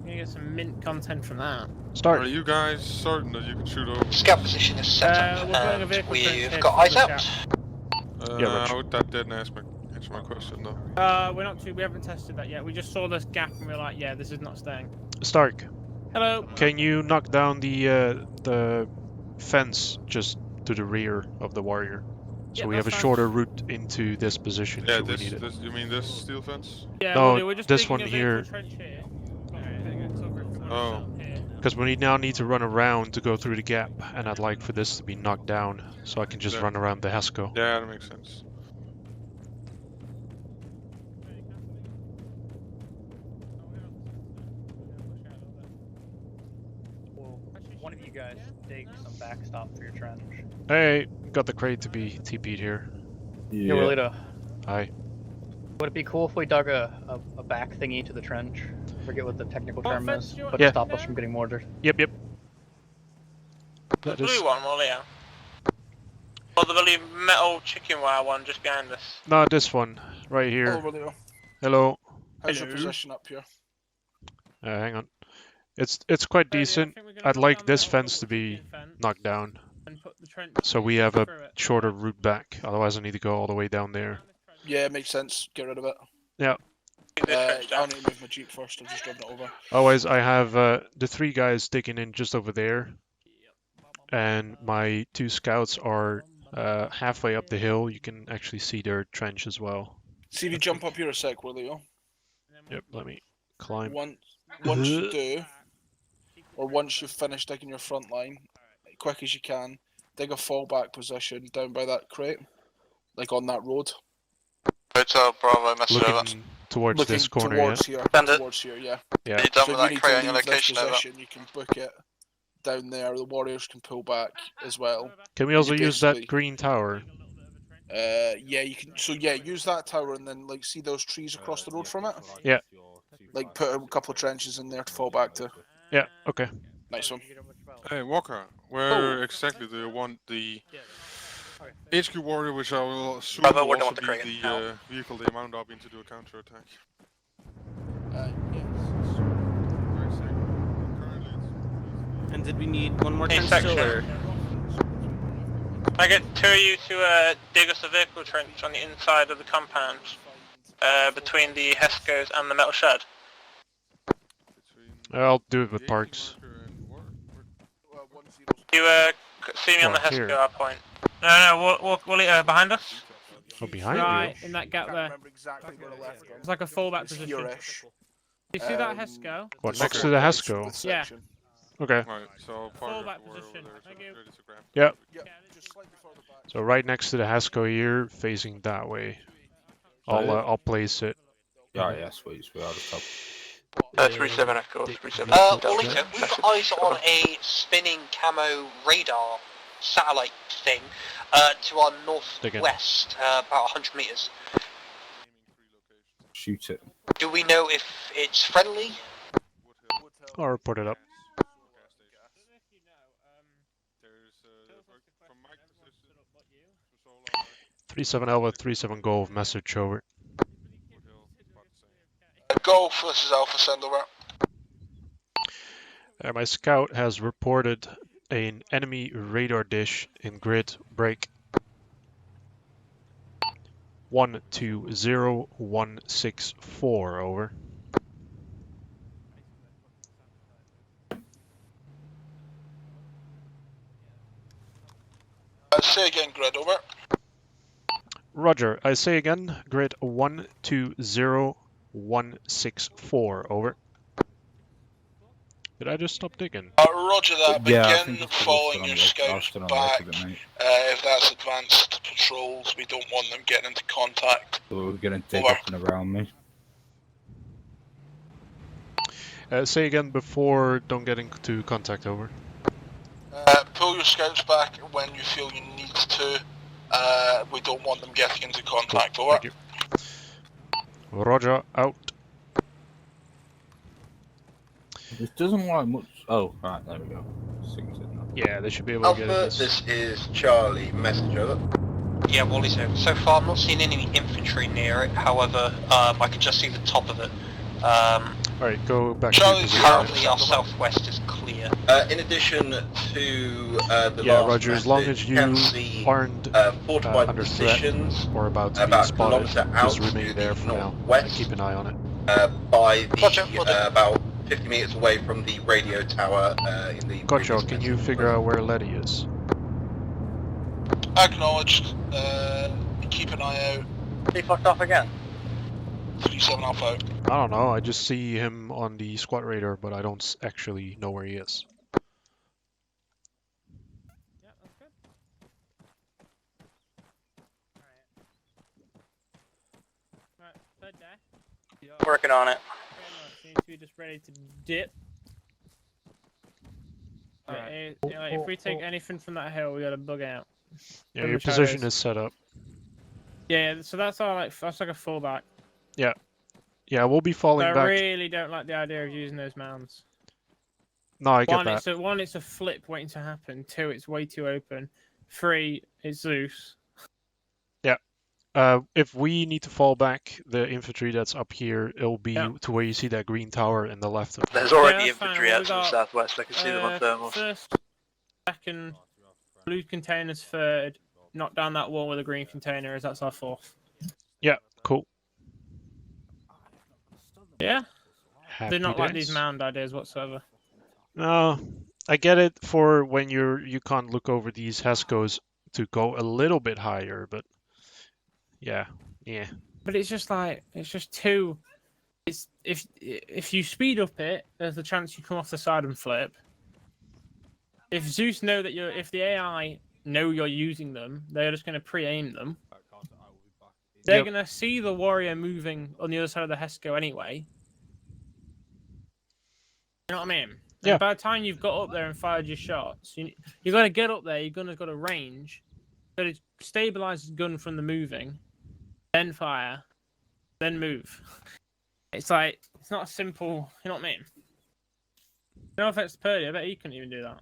You get some mint content from that. Start. Are you guys certain that you can shoot over? Scout position is set up, and we've got eyes out. That didn't answer my question though. We're not too. We haven't tested that yet. We just saw this gap and we're like, yeah, this is not staying. Stark. Hello. Can you knock down the fence just to the rear of the warrior? So Yeah, we have a that's shorter route into this position Yeah, should we need it. you mean this steel fence? Yeah, No, we're just this digging one a here. trench here. Oh. Because we now need to run around to go through the gap, and I'd like for this to be knocked down, so I can just run around the Hesco. Yeah, that makes sense. Well, one of you guys dig some backstop for your trench. Hey, got the crate to be TP'd here. Yeah, Rolito. Hi. Would it be cool if we dug a back thingy to the trench? I forget what the technical term is, but Yeah. to stop us from getting mortared. Yep. The blue one, well, yeah. Or the really metal chicken wire one just behind us. No, this one, right here. Hello, Rolito. Hello. How's your position up here? Hang on. It's quite decent. I'd like this fence to be knocked down, so we have a shorter route back. Otherwise, I need to go all the way down there. Yeah, makes sense. Get rid of it. Yeah. I'll need to move my jeep first. I've just driven it over. Otherwise, I have the 3 guys digging in just over there, and my 2 scouts are halfway up the hill. You can actually see their trench as well. See if you jump up here a sec, Rolito. Yep. Let me climb. Once you do, or once you've finished digging your front line, quick as you can, dig a fallback position down by that crate, like on that road. Hotel Bravo, message over. Towards this corner, towards yeah? here, towards here, yeah. Yeah. Are you done So with you that need crate to on your leave this location, over? position, you can book it down there. The warriors can pull back as well. Can we And also you use that basically- green tower? Yeah, you can. So yeah, use that tower and then like see those trees across the road from it. Yeah. Like put a couple of trenches in there to fall back to. Yeah. Okay. Nice one. Hey Walker, where exactly do you want the HQ Warrior, which I will assume Bravo, will we're done also with the be crate. the vehicle they mount up into do a counter attack. And did we need one more Hey, trench still, section. or? I get two of you to dig us a vehicle trench on the inside of the compound, between the Hescos and the metal shed. I'll do it with Parks. You see me on the What, here? Hesco point. No, we'll behind us. Oh, behind Right, you? in that gap there. It's like a fallback position. You see that Hesco? What, next to the Hesco? Yeah. Okay. Right, so Fallback position. Thank you. Yeah. So right next to the Hesco here, facing that way. I'll place it. Yeah, sweet. I'll just help. 37 Echo, 37. Olita, we've got eyes on a spinning camo radar satellite thing to our northwest, about 100 meters. Shoot it. Do we know if it's friendly? I'll report it up. 37 Alpha, 37 Golf, message over. Golf versus Alpha, send over. My scout has reported an enemy radar dish in grid break 120164, over. Say again, grid, over. Roger, I say again, grid 120164, over. Did I just stop digging? Roger that, Yeah, begin following your scouts back. If that's advanced patrols, we don't want them getting into contact. So we're going to dig up and around me. Say again before don't get into contact, over. Pull your scouts back when you feel you need to. We don't want them getting into contact, over. Thank you. Roger, out. This doesn't like much. Oh, right, there we go. Yeah, they should be able to get Alpha, it. this is Charlie, message over. Yeah, Wally's over. So far I'm not seeing any infantry near it, however, I can just see the top of it. Alright, go back Charlie's to your position. currently our southwest is clear. In addition to the Yeah, last Roger, as long as message, you can see, aren't fortified under threat positions or about to be about spotted, kilometre just out remain to there the for now. northwest. Keep an eye on it. By the about 50 meters away from the radio tower in the Gotcha, can you figure out where Letty is? Acknowledged. Keep an eye out. He fucked off again. 37 Alpha. I don't know, I just see him on the squad radar, but I don't actually know where he is. Working on it. Seems to be just ready to dip. Right. If we take anything from that hill, we gotta bug out. Yeah, From your the position shadows. is set up. Yeah, so that's all that's like a fallback. Yeah. Yeah, we'll be falling I back. really don't like the idea of using those mounds. No, I get that. It's a flip waiting to happen. 2, it's way too open. 3, it's Zeus. Yeah. If we need to fall back, the infantry that's up here, it'll be to where you see that green tower in the left of There's already that's infantry fine. out to the southwest. I can see them on thermals. First, second, blue containers third. Knock down that wall with a green container. That's our fourth. Yeah, cool. Yeah. Happy They're not like days. these mound ideas whatsoever. No, I get it for when you can't look over these Hescos to go a little bit higher, but yeah. But it's just too. It's if you speed up it, there's a chance you come off the side and flip. If Zeus know that if the AI know you're using them, they're just going to pre-aim them. They're going to see the warrior moving on the other side of the Hesco anyway. You know what I mean? Yeah. And by the time you've got up there and fired your shots, you got to get up there. You're going to got a range. You've got to stabilize the gun from the moving, then fire, then move. It's like it's not a simple. You know what I mean? No offense to Purdy, I bet he couldn't even do that.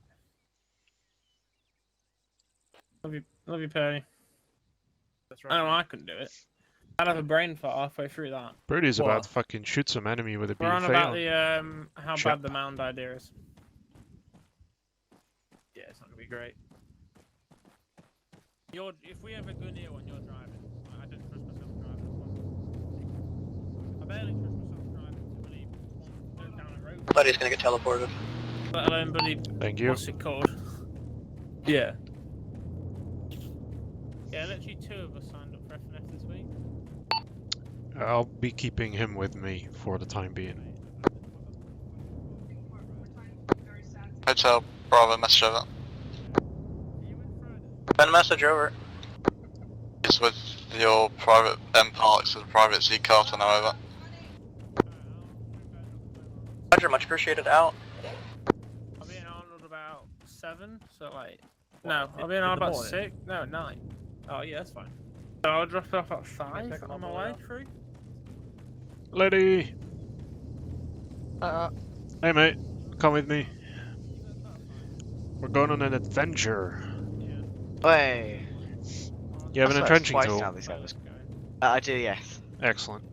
Love you, Perry. I know I couldn't do it. I'd have a brain fart halfway through that. Birdie's about to fucking shoot some enemy with a We're on BFA about on. the how Chip. bad the mound idea is. Yeah, it's not gonna be great. If we have a gun here when you're driving, I don't trust myself driving. I barely trust myself driving to believe one down a road. Buddy's gonna get teleported. Let alone bloody. Thank you. What's it called? Yeah. Yeah, literally 2 of us signed up for FNF this week. I'll be keeping him with me for the time being. Hotel Bravo, message over. Send a message over. It's with your private M Parks with a private Z Carter now over. Roger, much appreciated. Out. I'll be in Arnold about 7, so like. No, I'll be in Arnold about 6. No, 9. Oh yeah, that's fine. So I'll drop it off at 5 on my way through. Lady! Hey mate, come with me. We're going on an adventure. Hey. You have an entrenching tool? I do, yes. Excellent.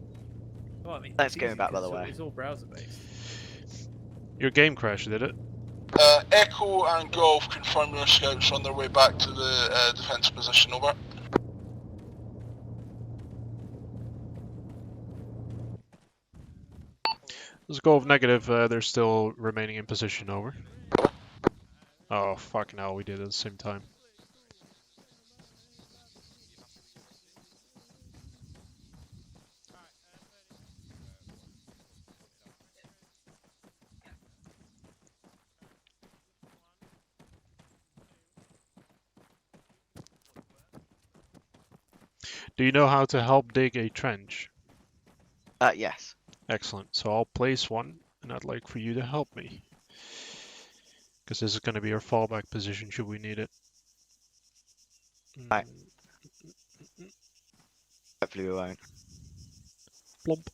Well, I mean, Thanks for going back, by the way. It's all browser based. Your game crashed, did it? Echo and Golf confirmed their scouts on their way back to the defensive position, over. Let's go with negative, they're still remaining in position, over. Oh, fucking hell, we did it at the same time. Do you know how to help dig a trench? Yes. Excellent. So I'll place one, and I'd like for you to help me. Because this is going to be our fallback position should we need it. Right. Hopefully we won't. Plump.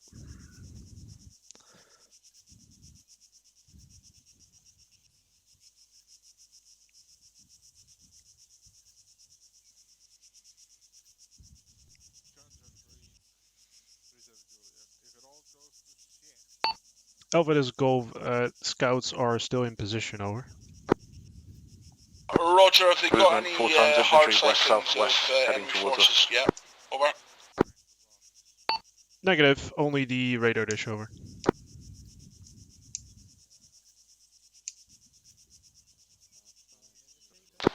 Elvis Gove, scouts are still in position, over. Roger, have they got any hard west-southwest heading towards us? Yeah, over. Negative, only the radar dish, over.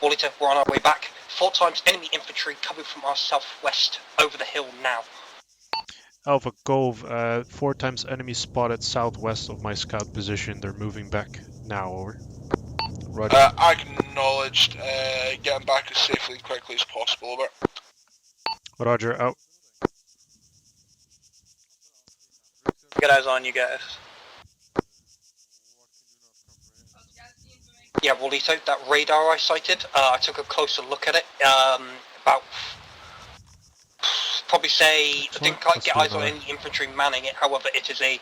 Wallington, we're on our way back. 4 times enemy infantry coming from our southwest over the hill now. Alpha Gove, 4 times enemy spotted southwest of my scout position. They're moving back now, over. Roger. Acknowledged. Getting back as safely and quickly as possible, over. Roger, out. Get eyes on you guys. Yeah, Wallito, that radar I sighted, I took a closer look at it. About, probably say, I didn't quite get eyes on any infantry manning it, however it is a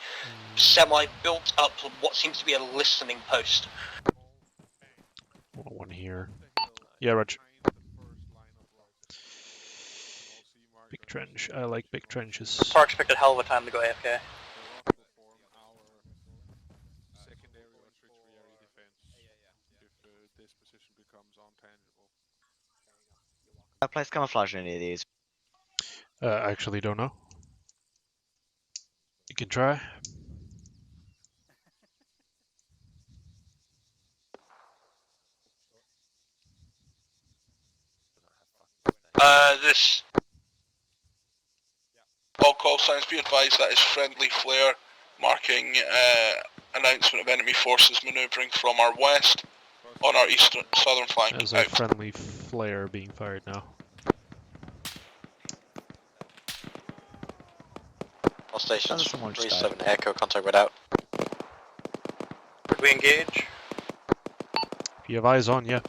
semi-built up, what seems to be a listening post. One here. Yeah, Roger. Big trench. I like big trenches. Parks picked a hell of a time to go AFK. I place camouflage in any of these. I actually don't know. You can try. This. All call signs, be advised that is friendly flare marking announcement of enemy forces manoeuvring from our west on our southern flank. There's a friendly flare being fired now. All stations, 37 Echo, contact read out. Could we engage? If you have eyes on, yeah.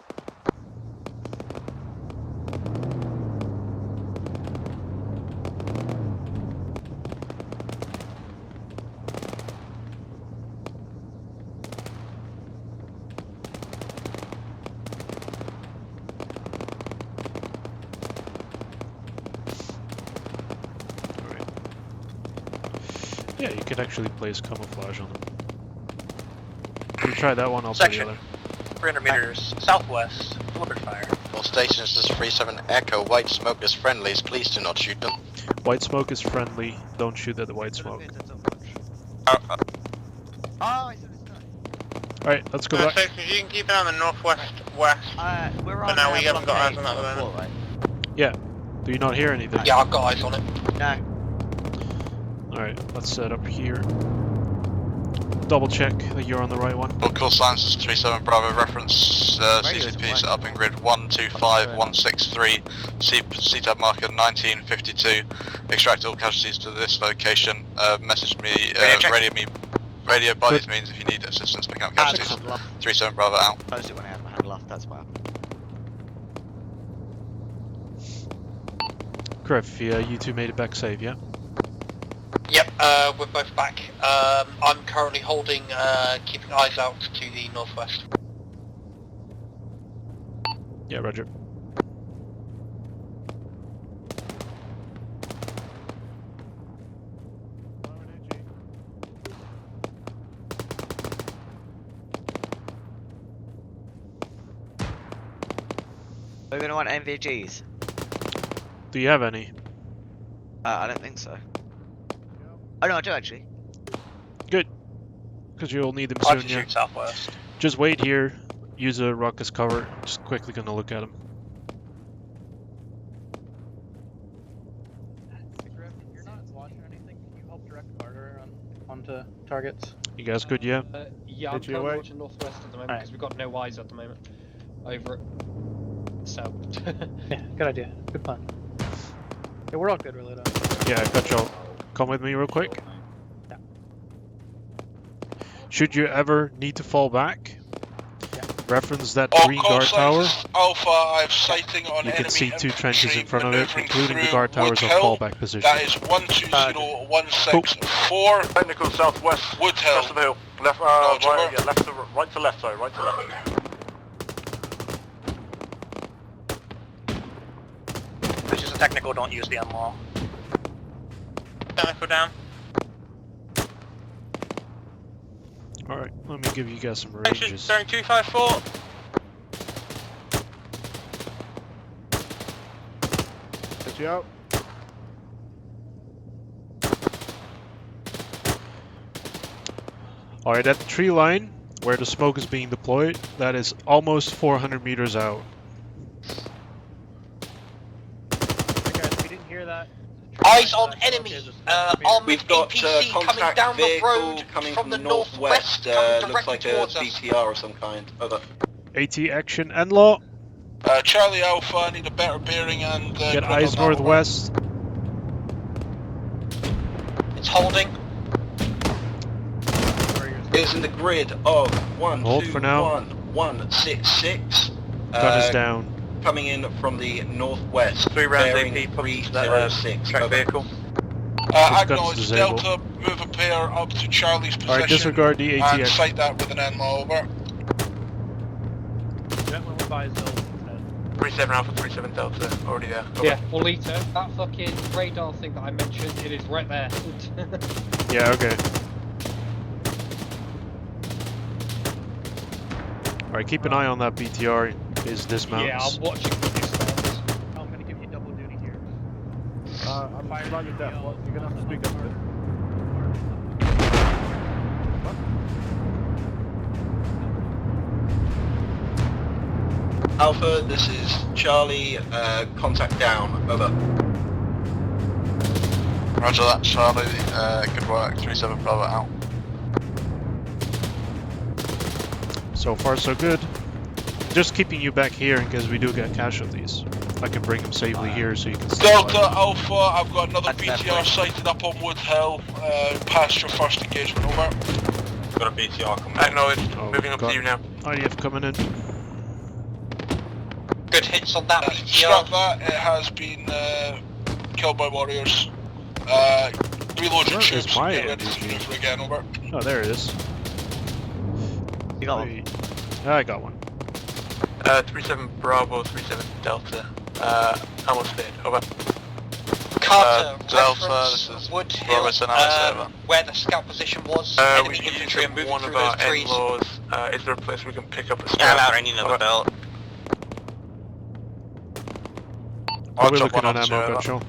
Yeah, you can actually place camouflage on them. You try that one, I'll try the Section. other. 300 meters southwest. Deliberate fire. All stations, this is 37 Echo. White smoke is friendlies. Please do not shoot them. White smoke is friendly. Don't shoot at the white smoke. Alright, let's go back. Section, you can keep it on the northwest west. We're But on now we haven't got eyes blockade on that at the wall, moment. right? Yeah. Do you not hear anything? Yeah, I've got eyes on it. No. Alright, let's set up here. Double check that you're on the right one. All call signs is 37 Bravo. Reference CCP set up in grid 125163. CTAB marker 1952. Extract all casualties to this location. Message me, radio by these means if you need assistance picking up casualties. 37 Bravo out. Closed it when I had my hand left, that's what happened. Griff, yeah, you two made it back safe, yeah? Yep, we're both back. I'm currently holding, keeping eyes out to the northwest. Yeah, roger. We're gonna want MVGs. Do you have any? I don't think so. Oh no, I do actually. Good. Because you'll need them I soon, can yeah. shoot southwest. Just wait here. Use a rock as cover. Just quickly gonna look at them. You're not watching anything. Can you help direct Carter onto targets? You guys good, yeah? Yeah, I'm currently watching northwest at the moment because we've got no eyes at the moment. Over it. So. Yeah, good idea. Good plan. Yeah, we're all good really though. Yeah, I got y'all. Come with me real quick. Yeah. Should you ever need to fall back, reference that All green call guard tower. signs Alpha, I have sighting on You enemy can see two infantry trenches in front of it, maneuvering including the through guard towers Wood of Hill. fallback position. That is 120164. Technical southwest. Wood Hill. West of the hill. Left, Roger. right, yeah, left to right to left, sorry, right to left. This is a technical, don't use the MR. Technical down. Alright, let me give you guys some Section, ranges. bearing 254. Get you out. Alright, that tree line where the smoke is being deployed, that is almost 400 meters out. We didn't hear that. Eyes on enemy. Armored We've got NPC coming contact down the vehicle road coming from the northwest. coming Looks directly like a towards us. BTR of some kind. Over. AT action and law. Charlie Alpha, I need a better bearing and Get grip eyes on that one. northwest. It's holding. It's in the grid of Hold for now. 12166. Gun is down. Coming in from the northwest. 3 rounds bearing AP, put that 306. track Over. vehicle. Acknowledge disabled. Delta, move a pair up to Charlie's position. Alright, disregard the AT and action. sight that with an NLA over. Gentlemen will buy Zil. 37 Alpha, 37 Delta, already there. Over. Yeah, Olito, that fucking radar thing that I mentioned, it is right there. Yeah, okay. Alright, keep an eye on that BTR is dismounts. Yeah, I'm watching for this stuff. I'm gonna give you double duty here. I'm fine with that. You're gonna have to speak up a bit. Alpha, this is Charlie, contact down, over. Roger that, Charlie. Good work. 37 Bravo out. So far so good. Just keeping you back here in case we do get casualties. I can bring them safely here so you can stay Delta alive. Alpha, I've got another BTR sighted up on Wood Hill, past your first engagement, over. Got a BTR coming. Acknowledged, Oh, moving up God. to you now. IDF coming in. Good hits on that BTR. Scrap that, it has been killed by warriors. Reload your Where troops is my and get ready to MPG? maneuver again, over. Oh, there it is. You got one. Yeah, I got one. 37 Bravo, 37 Delta. Almost fit, over. Carter, Delta, reference this is Wood Hill, Robertson, Alex, over. where the scout position was. Enemy infantry are moving through those trees. Is there a place we can pick up a Yeah, I'm out raining on the belt. Are we looking on ammo, Gotcho?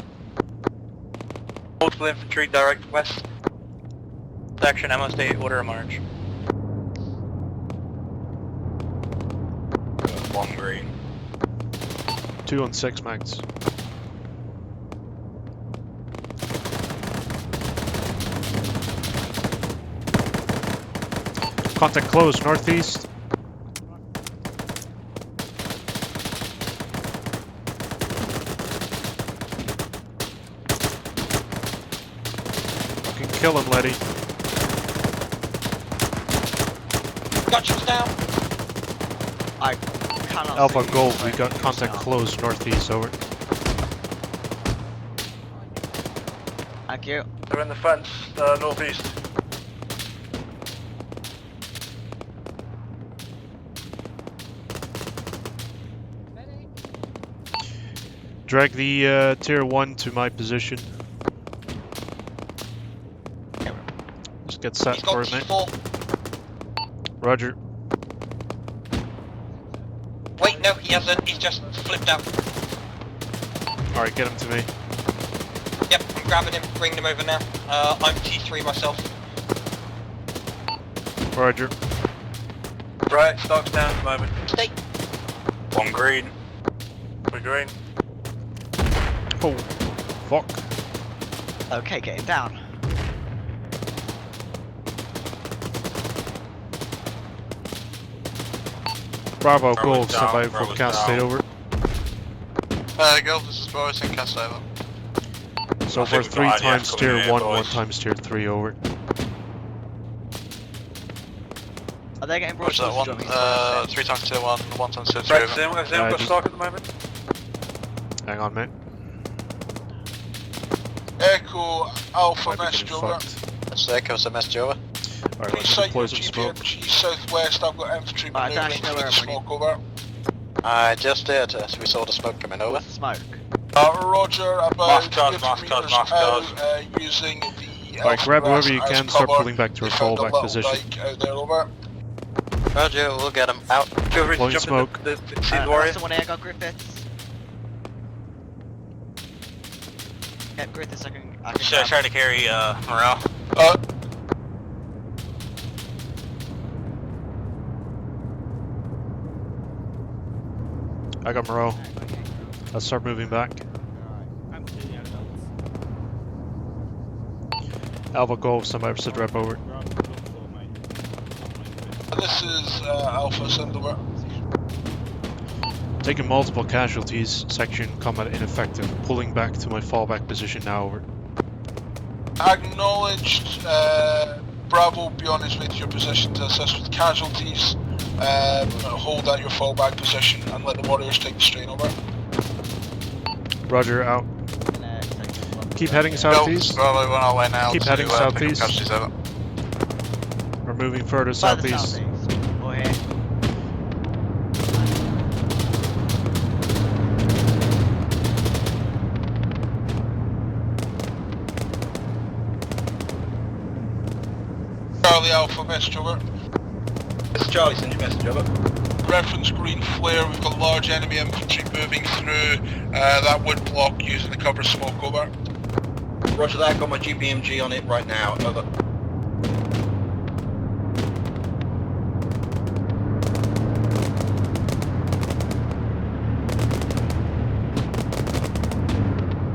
Multiple infantry direct west. Section ammo state, order of march. 1 green. 2 on 6 max. Contact close, northeast. Fucking kill him, Letty. Gotcha's down. I cannot Alpha see Gold, we got contact close, northeast, over. Thank you. They're in the fence, northeast. Drag the tier 1 to my position. Just get set He's got for it, mate. T4. Roger. Wait, no, he hasn't. He's just flipped out. Alright, get him to me. Yep, I'm grabbing him, bringing him over now. I'm T3 myself. Roger. Right, stock's down at the moment. Stay. 1 green. We're green. Oh, fuck. Okay, getting down. Bravo, Bravo's Gold, down, somebody for Bravo's cast down. state over. Gold, this is Boris in cast over. So I far, think we've 3 got times IDF tier coming in 1, here, 1 boys. times tier 3 over. Are they getting What's brought that to one? 3 times tier 1, 1 times tier 3 Right, over. has anyone got just- stock at the moment? Hang on, mate. Echo Alpha Might be message getting over. fucked. That's the echo, so message over. Alright, Please let's sight deploy your some smoke. GPMG southwest. I've got infantry I don't maneuvering actually know through where the I'm smoke over. I just did, we saw the smoke coming over. What's the smoke? Roger, about Mark cars, 50 mark cars, meters mark out, cars. using the Alright, Alpha grab grass whoever you as can, start cover. pulling back to They a found a fallback little position. dike out there, over. Roger, we'll get him out. Feel free to Blowing jump smoke. in the see the warrior. Someone here got Griffiths. Get Griffiths, I can grab. Try to carry morale. I got Moreau. Let's start moving back. Alpha Golf, somebody said rep over. This is Alpha, send over. Taking multiple casualties, section combat ineffective. Pulling back to my fallback position now, over. Acknowledged. Bravo, be on his way to your position to assist with casualties. Hold at your fallback position and let the warriors take the strain, over. Roger, out. Keep heading southeast. Bravo, we're on our way now. Keep to, heading pick up southeast. casualties, over. We're moving further Further southeast. Or here. Charlie Alpha, message over. It's Charlie, send your message over. Reference green flare, we've got large enemy infantry moving through that wood block using the cover smoke, over. Roger that, got my GPMG on it right now, over.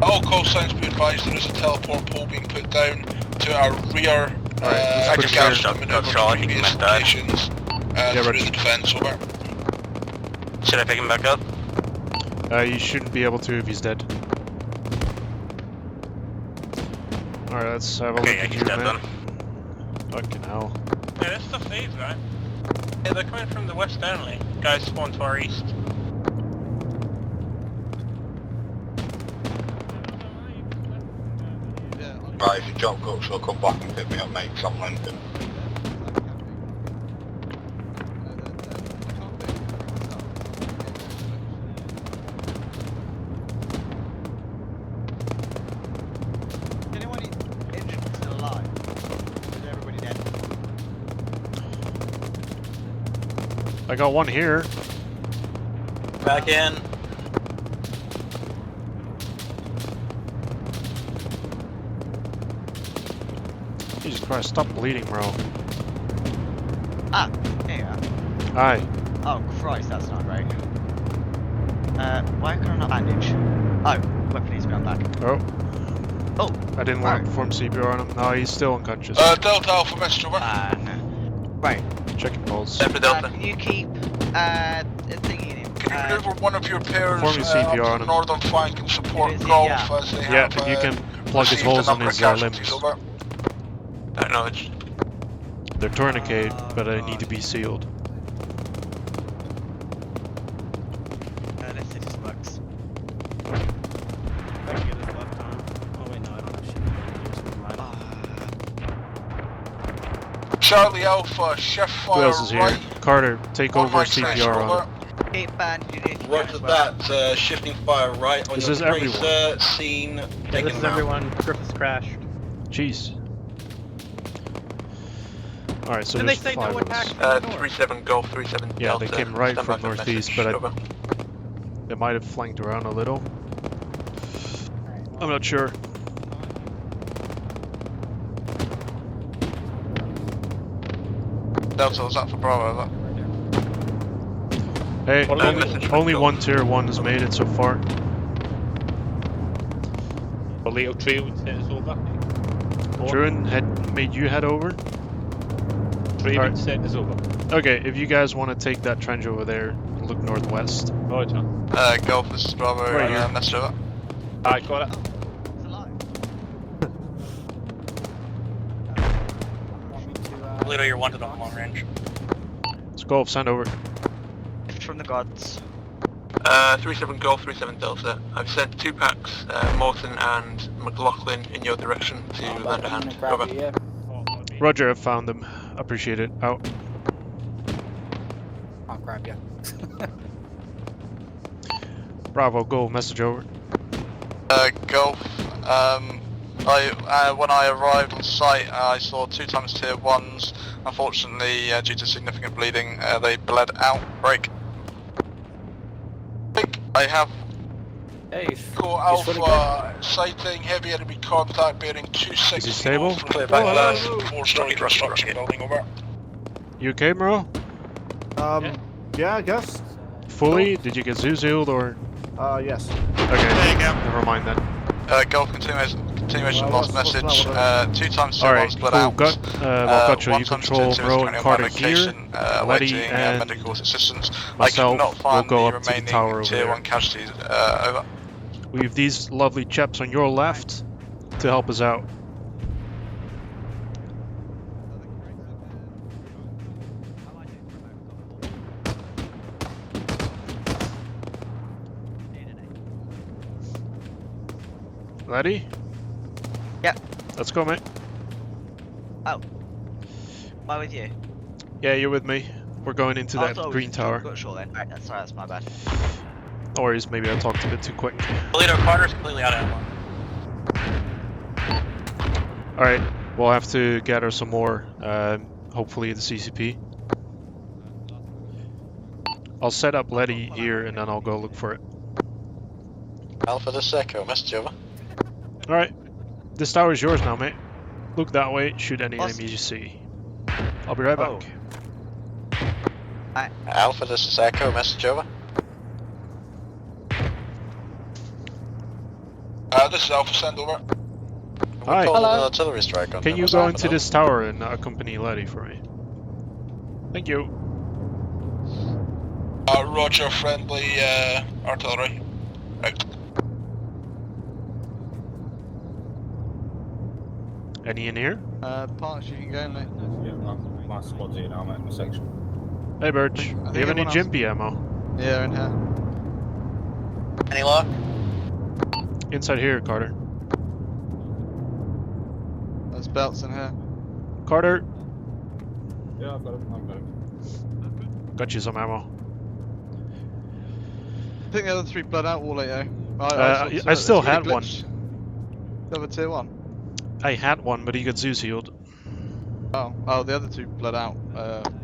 All call signs be advised, there is a teleport pole being put down to our rear. Alright, let's put to clear. maneuver Charlie, to he previous can make that. locations Yeah, through Roger. the defence, over. Should I pick him back up? You shouldn't be able to if he's dead. Alright, let's have a look Okay, yeah, at he's you, dead man. then. Fucking hell. Yeah, this stuff leaves, right? Yeah, they're coming from the west only. Guys spawn to our east. Right, if you drop guts, we'll come back and pick me up, mate, 'cause I'm limping. I got one here. Back in. Jesus Christ, stop bleeding, bro. Ah, there you are. Aye. Oh Christ, that's not great. Why can I not bandage? Oh, weapon needs to be on back. Oh. Oh. I didn't want to perform CPR on him. No, he's still unconscious. Delta Alpha message over. Right. Checking pulse. Can you keep thingy in him? Can you maneuver one of your pairs Performing up CPR to on the him. northern flank and support Is it? Golf Yeah. as they Yeah, have if you can plug his received a holes in number of his casualties, limbs. over. Acknowledged. They're tourniquet, but they need to be sealed. Let's see if this works. Charlie Alpha, shift Who fire else is here? right. Carter, take On over my trace, CPR on over. him. Keep bandaging if you Roger can. that, shifting fire right on This your is everyone. tracer, scene, Yeah, taking this is them out. everyone. Griffiths crashed. Jeez. Alright, so Didn't they there's say 5 no of us. attack from the north? 37 Golf, 37 Yeah, Delta. they came right Stand from by for northeast, message, but over. they might have flanked around a little. I'm not sure. Delta, was that for Bravo? Over. Hey, What message only from one tier 1 has made it so far. A little trail sent us over. Druin had made you head over? Trail Alright. sent us over. Okay, if you guys want to take that trench over there, look northwest. Roger. Golf, this is Bravo, Right here. message over. I got it. Pluto, you're wanted on long range. Let's go, send over. From the gods. 37 Golf, 37 Delta. I've sent 2 packs, Morton and McLaughlin in your direction to lend a hand. Over. Roger, I found them. Appreciate it. Out. I'll grab you. Bravo, go, message over. Golf, when I arrived on site, I saw 2 times tier 1s. Unfortunately, due to significant bleeding, they bled out. Break. I have Core Alpha sighting heavy enemy contact bearing 26. Is he stable? Clear back left. 4-story construction building over. You okay, bro? Yeah, I guess. Fully? Did you get zoo sealed or? Yes. Okay, never mind then. Golf continuation lost message. 2 times tier Alright, 1s bled cool. out. Got, Gotcha, you 1 times control tier 2s Bro and currently on Carter location, here. Letty awaiting and medical assistance. I myself cannot will find go the up to the remaining tower over tier there. 1 casualties. Over. We have these lovely chaps on your left to help us out. Letty? Yeah. Let's go, mate. Oh. Why with you? Yeah, you're with me. We're going into I that thought we green was tower. got short then. Right, that's my bad. No worries, maybe I talked a bit too quick. Toledo Carter's completely out of ammo. Alright, we'll have to gather some more, hopefully the CCP. I'll set up Letty here and then I'll go look for it. Alpha, this Echo, message over. Alright, this tower is yours now, mate. Look that way, shoot any Awesome. enemies you see. I'll be right back. Alpha, this is Echo, message over. This is Alpha, send over. Hi. An artillery strike on Can them, you was go Alpha, into though? this tower and accompany Letty for me? Thank you. Roger, friendly artillery. Out. Any in here? Parks, you can go, mate. Yeah, my squad's here now, mate, my section. Hey Birch, do you have any everyone else- Jimpy ammo? Yeah, in here. Any luck? Inside here, Carter. There's belts in here. Carter, Yeah, I've got it. got you some ammo. I think the other 3 bled out all later. I still had one. The other tier 1. I had one, but he got zoo sealed. Oh, the other two bled out,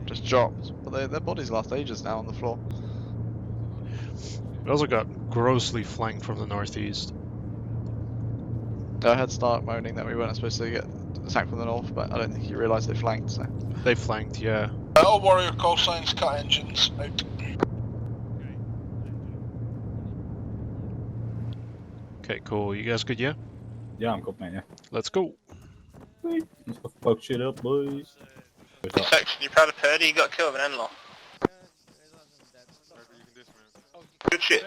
just dropped. But their bodies last ages now on the floor. We also got grossly flanked from the northeast. I heard Stark moaning that we weren't supposed to get attacked from the north, but I don't think he realised they flanked, so... They flanked, yeah. All warrior call signs, cut engines, out. Okay, cool. You guys good, yeah? Yeah, I'm good, mate, yeah. Let's go. Let's go fuck shit up, boys. Section, you proud of Purdy? You got killed with an N-law. Good shit.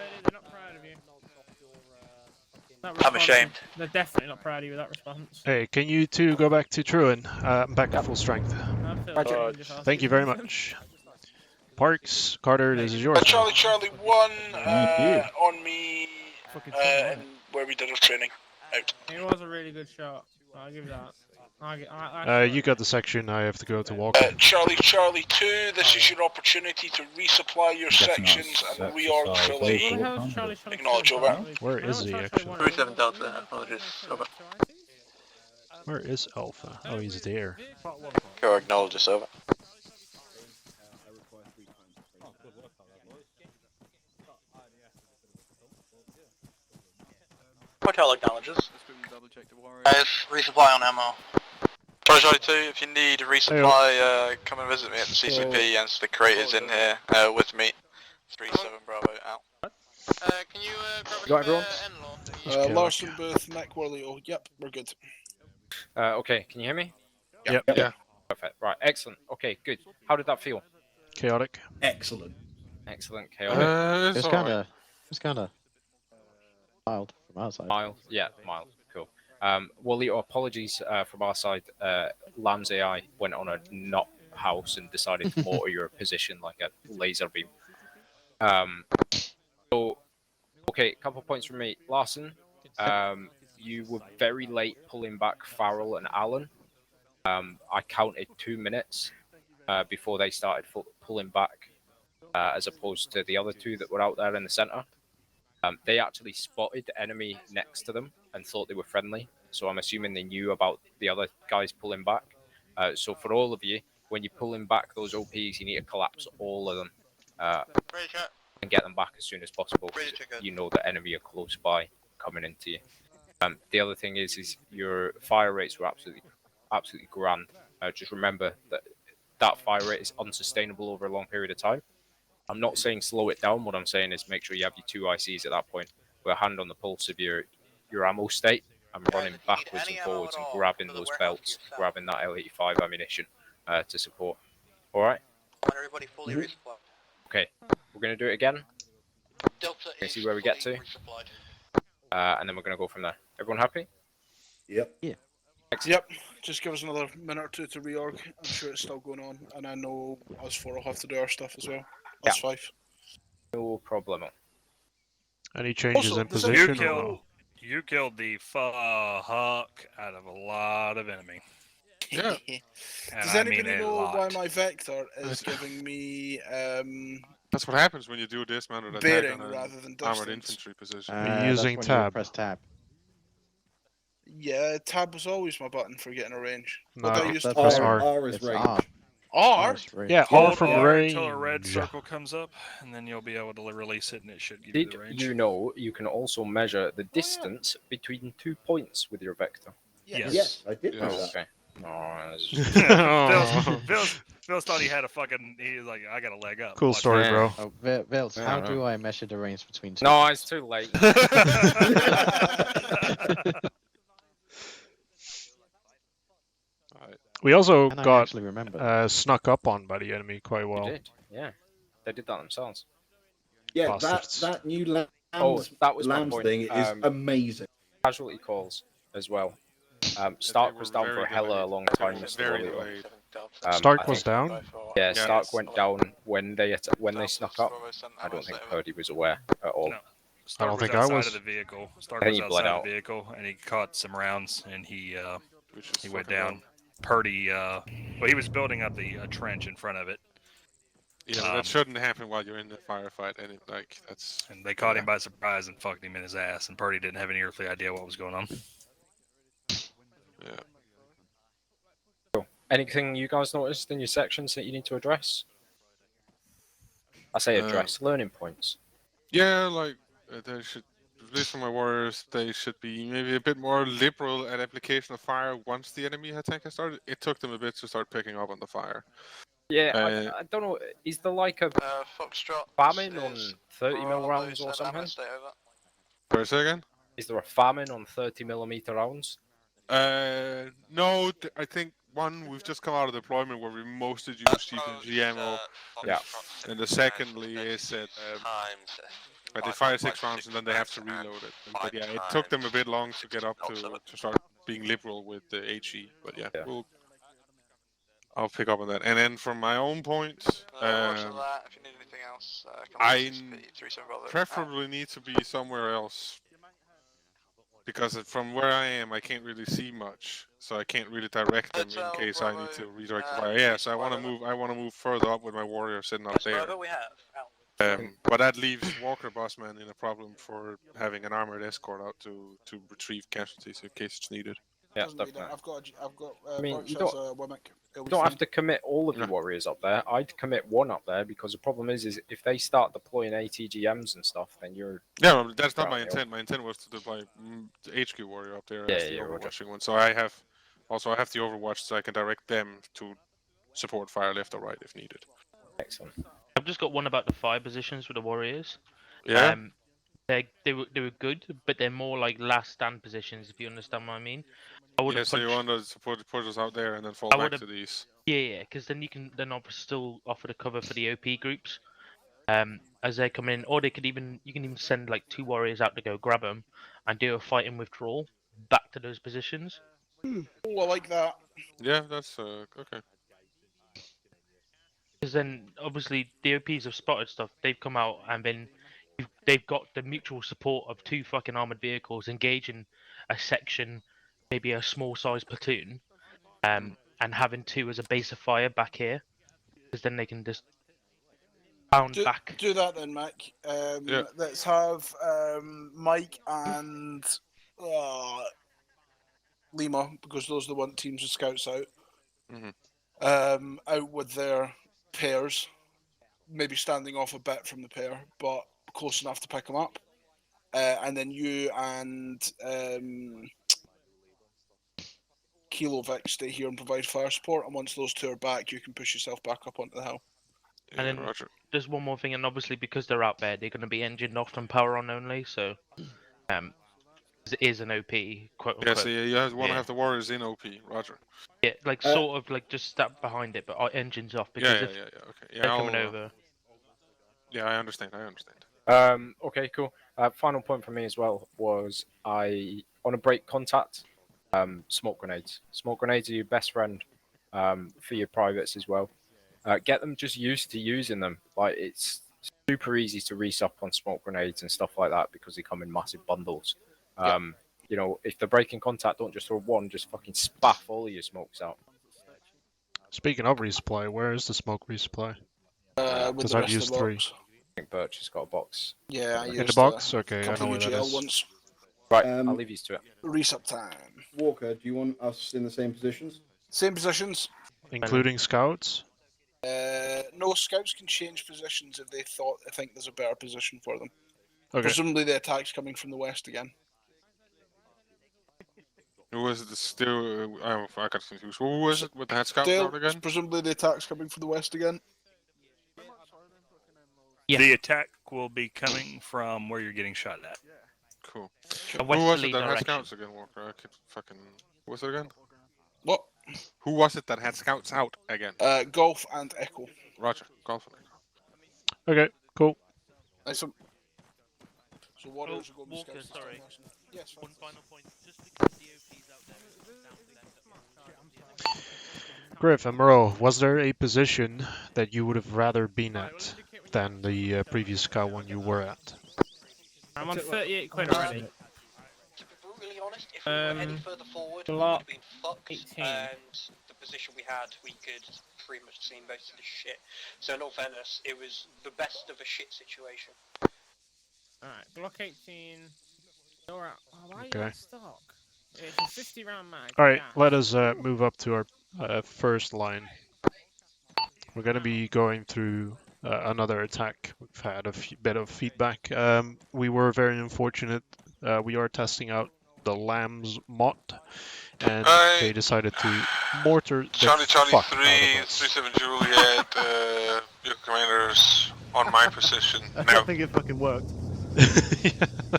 I'm ashamed. They're definitely not proud of you with that response. Hey, can you two go back to Truin? I'm back at full strength. Thank you very much. Parks, Carter, this is yours. Charlie 1 on me, and where we did our training. Out. It was a really good shot. I'll give you that. You got the section. I have to go to Walker. Charlie 2, this is your opportunity to resupply your sections and reorg fully. Acknowledge over. Where is he actually? 37 Delta, apologies. Over. Where is Alpha? Oh, he's there. Go acknowledge us, over. Hotel acknowledges. Resupply on ammo. Charlie 2, if you need a resupply, come and visit me at the CCP, and the crate is in here with me. 37 Bravo out. Can you got everyone? Larson, Booth, Mac Worley, oh, yep, we're good. Okay, can you hear me? Yep. Yeah. Perfect. Right, excellent. Okay, good. How did that feel? Chaotic. Excellent. Excellent. Chaotic. It's kind of mild from our side. Mild. Yeah, mild. Cool. Wally, apologies from our side. Lamb's AI went on a not house and decided to mortar your position like a laser beam. So, okay, couple points from me. Larson, you were very late pulling back Farrell and Allen. I counted 2 minutes before they started pulling back, as opposed to the other two that were out there in the center. They actually spotted the enemy next to them and thought they were friendly. So I'm assuming they knew about the other guys pulling back. So for all of you, when you're pulling back those OPs, you need to collapse all of them and get them back as soon as possible. You know the enemy are close by coming into you. The other thing is your fire rates were absolutely grand. Just remember that fire rate is unsustainable over a long period of time. I'm not saying slow it down. What I'm saying is make sure you have your 2 ICs at that point. With a hand on the pulse of your ammo state and running backwards and forwards and grabbing those belts, grabbing that L85 ammunition to support. All right. Everybody fully resupplied. Okay, we're gonna do it again. Delta is see where we get to, and then we're gonna go from there. Everyone happy? Yep. Yeah. Yep, just give us another minute or two to reorg. I'm sure it's still going on, and I know us 4 will have to do our stuff as well. Us 5. No problem. Any changes Also, in position? You killed the fuck out of a lot of enemy. Yeah. And Does I anybody mean a know lot. why my vector is giving me That's what happens when you do a dismounted attack bearing on rather than armored distance? infantry position. Using tab. Press tab. Yeah, tab was always my button for getting a range. No, What did I use to that's press? R. is It's range. R. R? Yeah, Hold R from R range. until a red circle comes up, and then you'll be able to release it, and it should give you Did the range. you know you can also measure the distance between 2 points with your vector? Yes. Yes, I did know Oh, that. okay. Oh, that's Phil thought he had a fucking. He was like, I got a leg up. Cool Watch story, this. bro. Oh, Vils, how do I measure the range between two? No, it's too late. We also And I got actually remember. snuck up on by the enemy quite They well. did, yeah. They did that themselves. Yeah, Bastards. that new lambs, Oh, that was my lambs point. thing is amazing. Casualty calls as well. Stark was down for a very hella delayed. long time. They were Mr. very Olio. delayed. Stark I was think- down? Yeah, Yeah. Stark went down when they snuck up. I don't think Purdy was aware at all. No. Stark don't was think I outside was. of the vehicle. Stark I was think he bled outside of out. the vehicle, and he caught some rounds, and he Which is went fucking down. dumb. Purdy, well, he was building up the trench in front of it. Yeah, but that shouldn't happen while you're in the firefight, and that's. And they caught him by surprise and fucked him in his ass, and Purdy didn't have any earthly idea what was going on. Yeah. Anything you guys noticed in your sections that you need to address? I say address, learning points. Yeah, like they should, at least for my warriors, they should be maybe a bit more liberal at application of fire once the enemy attack has started. It took them a bit to start picking up on the fire. Yeah, I don't know. Is there like a Foxtrot famine on 30mm rounds or something? Sorry, say again? Is there a famine on 30mm rounds? No, I think one, we've just come out of deployment where we mostly used GPG ammo. Yeah. And the secondly is that they fire 6 rounds and then they have to reload it. But yeah, it took them a bit long to get up to start being liberal with the HE. But yeah, I'll pick up on that. And then from my own point, I preferably need to be somewhere else. Because from where I am, I can't really see much, so I can't really direct them in case I need to redirect the fire. Yeah, so I want to move. I want to move further up with my warrior sitting up there. But that leaves Walker Bossman in a problem for having an armored escort out to retrieve casualties in case it's needed. Yeah, definitely. I've got. I mean, Birch you has don't, a Wimmick. you don't have to commit all of your warriors up there. I'd commit one up there because the problem is if they start deploying ATGMs and stuff, then you're. Yeah, well, that's not my intent. My intent was to deploy the HQ warrior up there as the overwatching one. So I have the overwatch, so I can direct them to support fire left or right if needed. Excellent. I've just got one about the fire positions with the warriors. Yeah. They were good, but they're more like last stand positions, if you understand what I mean. So you want to support the pushers out there and then fall back to these. Yeah, because then you can still offer the cover for the OP groups, as they come in, or you can even send like 2 warriors out to go grab them and do a fight and withdrawal back to those positions. Oh, I like that. Yeah, that's okay. Because then obviously the OPs have spotted stuff. They've come out and then they've got the mutual support of 2 fucking armored vehicles engaging a section, maybe a small size platoon, and having 2 as a base of fire back here, because then they can just bound back. Do that then, Mike. Let's have Mike and Lima, because those are the one teams with scouts out. Out with their pairs, maybe standing off a bit from the pair, but close enough to pick them up. And then you and Kilovic stay here and provide fire support. And once those 2 are back, you can push yourself back up onto the hill. And then there's one more thing, and obviously because they're out there, they're going to be engined off and power on only. So, it is an OP, quote unquote. Yeah, so you want to have the warriors in OP, Roger. Yeah, like sort of like just step behind it, but our engines off because Okay. they're coming over. Yeah, I understand. Okay, cool. Final point for me as well was I on a break contact, smoke grenades. Smoke grenades are your best friend for your privates as well. Get them just used to using them. Like it's super easy to resup on smoke grenades and stuff like that because they come in massive bundles. You know, if they're breaking contact, don't just throw one, just fucking spaff all of your smokes out. Speaking of resupply, where is the smoke resupply? Because I've used 3. I think Birch has got a box. Yeah, I in used the box. Okay, I know where that is. Once. Right, I'll leave you to it. Resup time. Walker, do you want us in the same positions? Same positions. Including scouts? No, scouts can change positions if they think there's a better position for them. Okay. Presumably the attack's coming from the west again. Who was it? Still, I got confused. Who was it with the head scout out again? Presumably the attack's coming from the west again. Yeah. The attack will be coming from where you're getting shot at. Cool. A Who was it westerly that had direction. scouts again, Walker? I could fucking. Who was it again? What? Who was it that had scouts out again? Golf and Echo. Roger. Golf and Echo. Okay, cool. Nice one. So warriors are going to Walker, scouts. sorry. Yes. One final point. Just because the OP's out there, it's down to them. Griff and Moreau, was there a position that you would have rather been at than the previous scout one you were at? I'm on 38 quid already. To be brutally honest, if we were any further forward, we would Block have been fucked, 18. and the position we had, we could pretty much see most of the shit. So in all fairness, it was the best of a shit situation. Alright, block 18. You're out. Oh, why are you Okay. out of stock? It's a 50 round mag. Alright, Yeah. let us move up to our first line. We're going to be going through another attack. We've had a bit of feedback. We were very unfortunate. We are testing out the Lambs mod, and they decided to mortar the Charlie fuck out of 37 Juliet, your commander's on my position. I Now. don't think it fucking worked.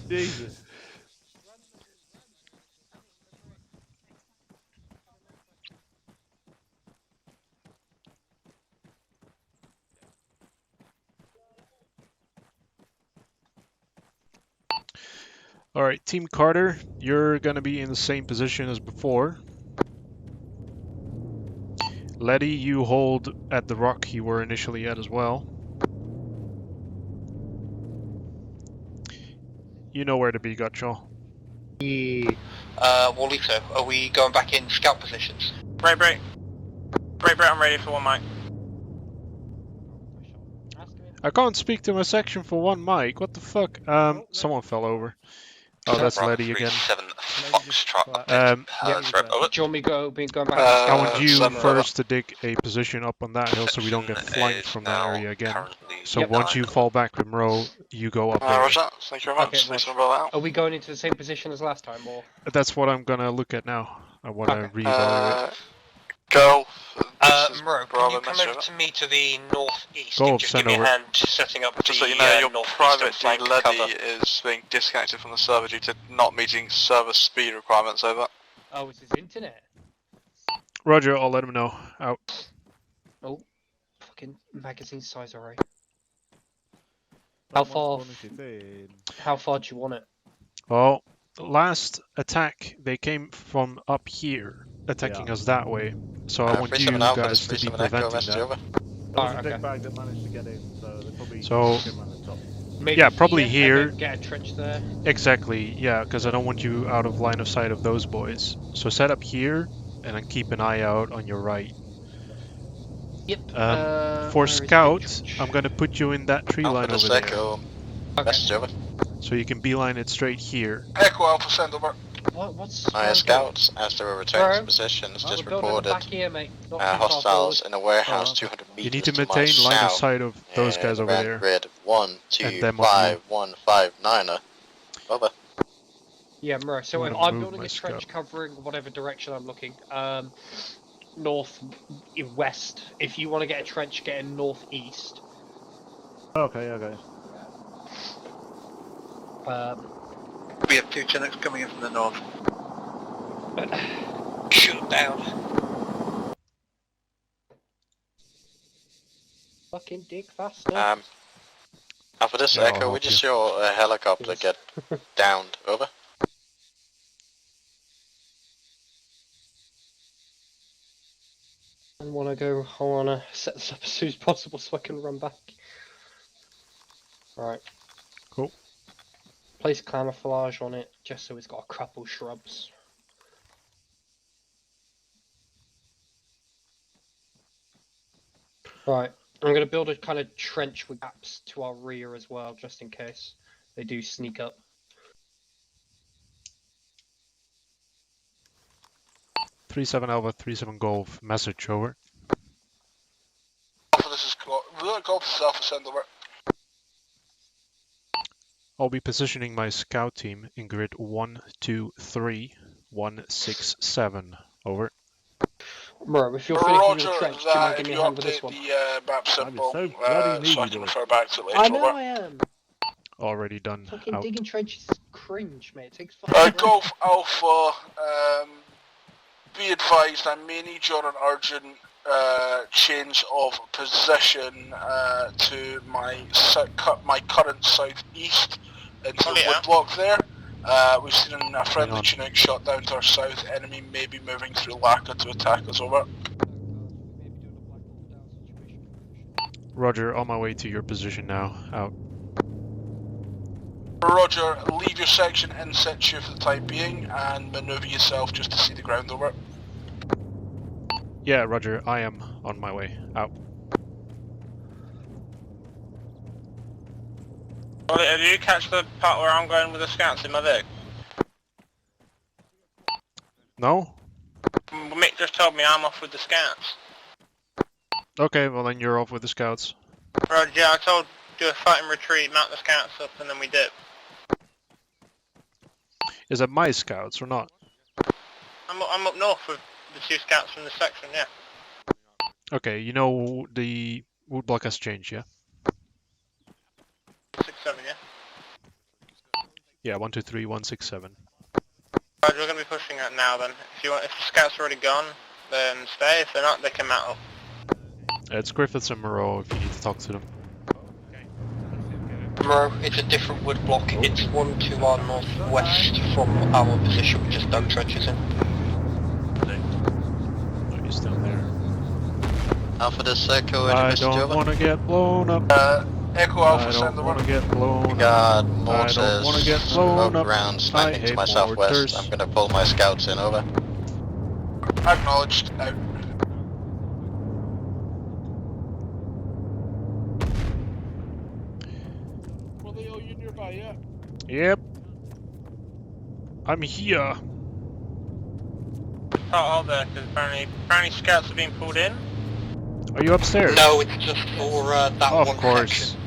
Jesus. Alright, Team Carter, you're gonna be in the same position as before. Letty, you hold at the rock you were initially at as well. You know where to be, Gotcha. Wallito, are we going back in scout positions? Break, I'm ready for 1 mic. I can't speak to my section for 1 mic. What the fuck? Someone fell over. Oh, that's Letty again. Do you want me going back? I want you first to dig a position up on that hill so we don't get flanked from that area again. So once you fall back with Monroe, you go up there. Roger, thank you very much. Okay, are we going into the same position as last time, or? That's what I'm gonna look at now. I want to reevaluate. Go. Monroe, can you come over to me to the northeast? Go, Just send give me a over. hand setting up Just the so you know, your private flank Letty cover. is being disconnected from the server due to not meeting server speed requirements. Over. Oh, it's his internet. Roger, I'll let him know. Out. Oh, fucking magazine size array. How far? How far do you want it? Well, last attack, they came from up here, attacking us that way. So I want you guys to be preventing that. There was a big bag that managed to get in, so they probably So, took him around the top. Maybe yeah, probably here, here. and then get a trench there. Exactly, yeah, because I don't want you out of line of sight of those boys. So set up here, and then keep an eye out on your right. Yep. For scout, I'm gonna put you in that tree line over there. Echo. Message over. So you can beeline it straight here. Echo Alpha, send over. What's Scouts, as they were returning to positions, just reported back here, mate. Not too far hostiles forward. in a warehouse 200 meters You need to to my maintain line of south. sight of those guys over there. Grid And them on you. 125-159er. Over. Yeah, Monroe. So I'm if gonna I'm move building my a trench scout. covering whatever direction I'm looking, north, west. If you want to get a trench, get in northeast. Okay, okay. We have 2 Chinooks coming in from the north. Shoot down. Fucking dig faster. After this Yeah, I'll Echo, we help just you. saw a helicopter get downed. Over. I want to set this up as soon as possible so I can run back. Right. Cool. Place camouflage on it, just so it's got a couple shrubs. Right. I'm going to build a kind of trench with gaps to our rear as well, just in case they do sneak up. 37 Alpha, 37 Golf, message over. Alpha, this is Golf, this is Alpha, send over. I'll be positioning my scout team in grid 1, 2, 3, 1, 6, 7. Over. Bro, if you're finishing Roger, your trench, do you mind giving me a hand with this one? the map symbol, so bloody so I needy, can boy. refer back to it later. I know over. I am. Already done. Fucking Out. digging trenches is cringe, mate. It takes fucking Golf Alpha, be advised, I may need your urgent change of position to my current southeast into the woodblock there. We've seen a friendly Chinook shot down to our south. Enemy may be moving through Laka to attack us. Over. Roger, on my way to your position now. Out. Roger, leave your section in situ for the time being and maneuver yourself just to see the ground. Over. Yeah, Roger, I am on my way. Out. Did you catch the part where I'm going with the scouts in my vehicle? No? Mick just told me I'm off with the scouts. Okay, well then you're off with the scouts. Right, yeah, I told do a fighting retreat, mount the scouts up, and then we dip. Is that my scouts or not? I'm up north with the 2 scouts from this section, yeah. Okay, you know the woodblock has changed, yeah? 6-7, yeah. Yeah, 1, 2, 3, 1, 6, 7. Right, we're going to be pushing that now then. If the scouts are already gone, then stay. If they're not, they can mount up. It's Griffiths and Moreau if you need to talk to them. Moreau, it's a different wood block. It's one to our northwest from our position. We just dug trenches in. Oh, he's down there. Alpha to Echo, I don't want to get blown up. Echo Alpha, I send don't the want to get blown up. got I don't want to get blown up. rounds I landing to hate my southwest. mortars. I'm gonna pull my scouts in, over. Acknowledged, out. Well, they all you nearby, yeah? Yep. I'm here. Oh, there, because apparently scouts are being pulled in. Are you upstairs? No, it's just for that Of one course. section.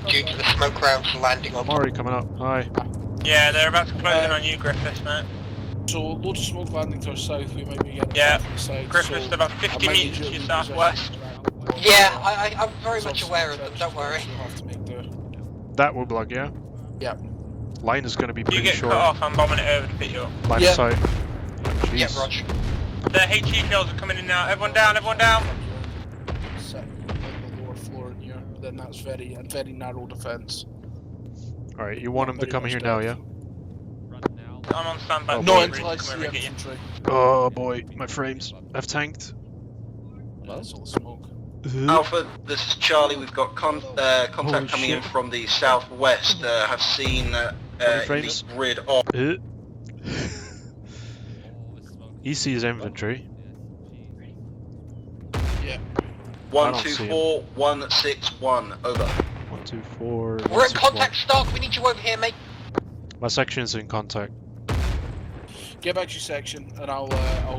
Due to the smoke rounds landing on. I'm already coming up. Hi. Yeah, they're about to close in on you, Griffiths, mate. So, loads of smoke landing to our south, we might be getting Yeah, from the side. Griffiths, so they're about I 50 might metres need to your to southwest. Yeah, I'm very much aware of them, don't worry. We'll have to make do. That woodblock, yeah? Yeah. Line is going to be You pretty get short. cut off, I'm bombing it over to pick you up. Line Yeah. of sight. Yeah, Jeez. Roger. The HE shells are coming in now. Everyone down, everyone down. Set on the lower floor in here, but then that's very narrow defence. Alright, you want Not him to very come much here now, yeah? depth. I'm on standby. Oh, No boy. until I Come see over and get you. infantry. Oh boy, my frames have tanked. That's all smoke. Alpha, this is Charlie. We've got contact Holy coming in shit. from the southwest. Have seen frames? elite grid off. He sees infantry. Yeah. I 1, don't 2, see 4, 1, 6, 1. Over. 1, 2, 4. We're 1, in 6, 1. contact, Stark. We need you over here, mate. My section's in contact. Get back to your section, and I'll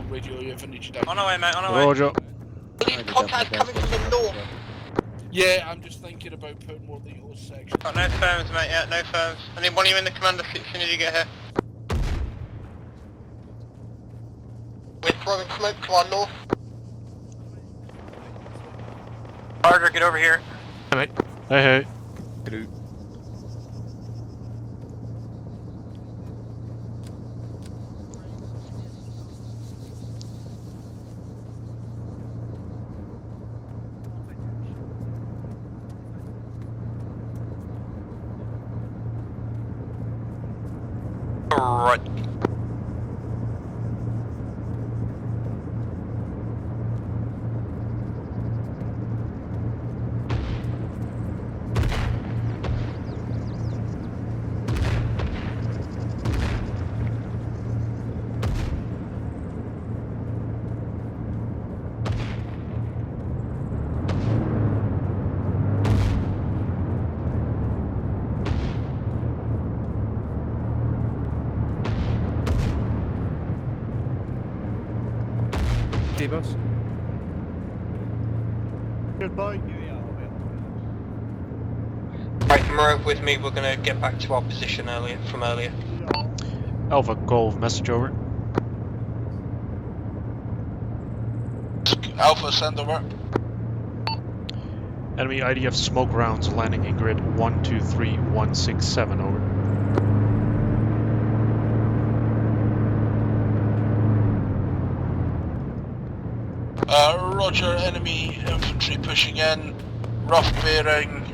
radio you if I need you down. On our way, mate, on our way. Roger. We need contact coming from the north. Yeah, I'm just thinking about putting more lethal sections. Got no firms, mate, yeah, no firms. I need one of you in the commander seat as soon as you get here. We're throwing smoke to our north. Harder, get over here. Hey, hey. Right. Boss. Goodbye. Right, Moreau with me. We're gonna get back to our position from earlier. Alpha Golf, message over. Alpha, send over. Enemy IDF smoke rounds landing in grid 1, 2, 3, 1, 6, 7, over. Roger, enemy infantry pushing in, rough bearing.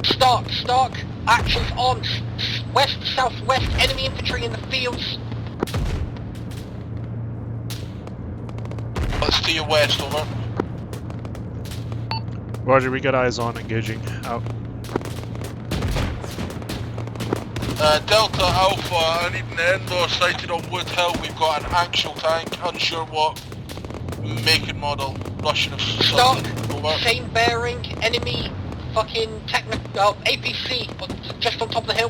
Stark, actions on west, southwest, enemy infantry in the fields. Let's to your west, over. Roger, we got eyes on, engaging, out. Delta Alpha, I need an indoor sighted on Wood Hill. We've got an actual tank, unsure what make and model, Russian of Stark, over. same bearing, enemy fucking APC, just on top of the hill.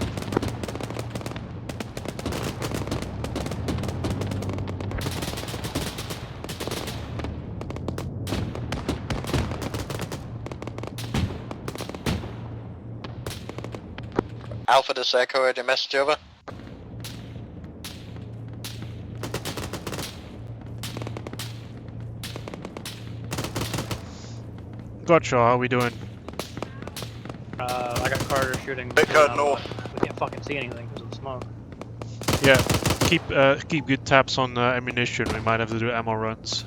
this Echo, any message over? Gotcha, how we doing? I got Carter shooting. Big code north. We can't fucking see anything because of the smoke. Yeah, keep good taps on ammunition. We might have to do ammo runs.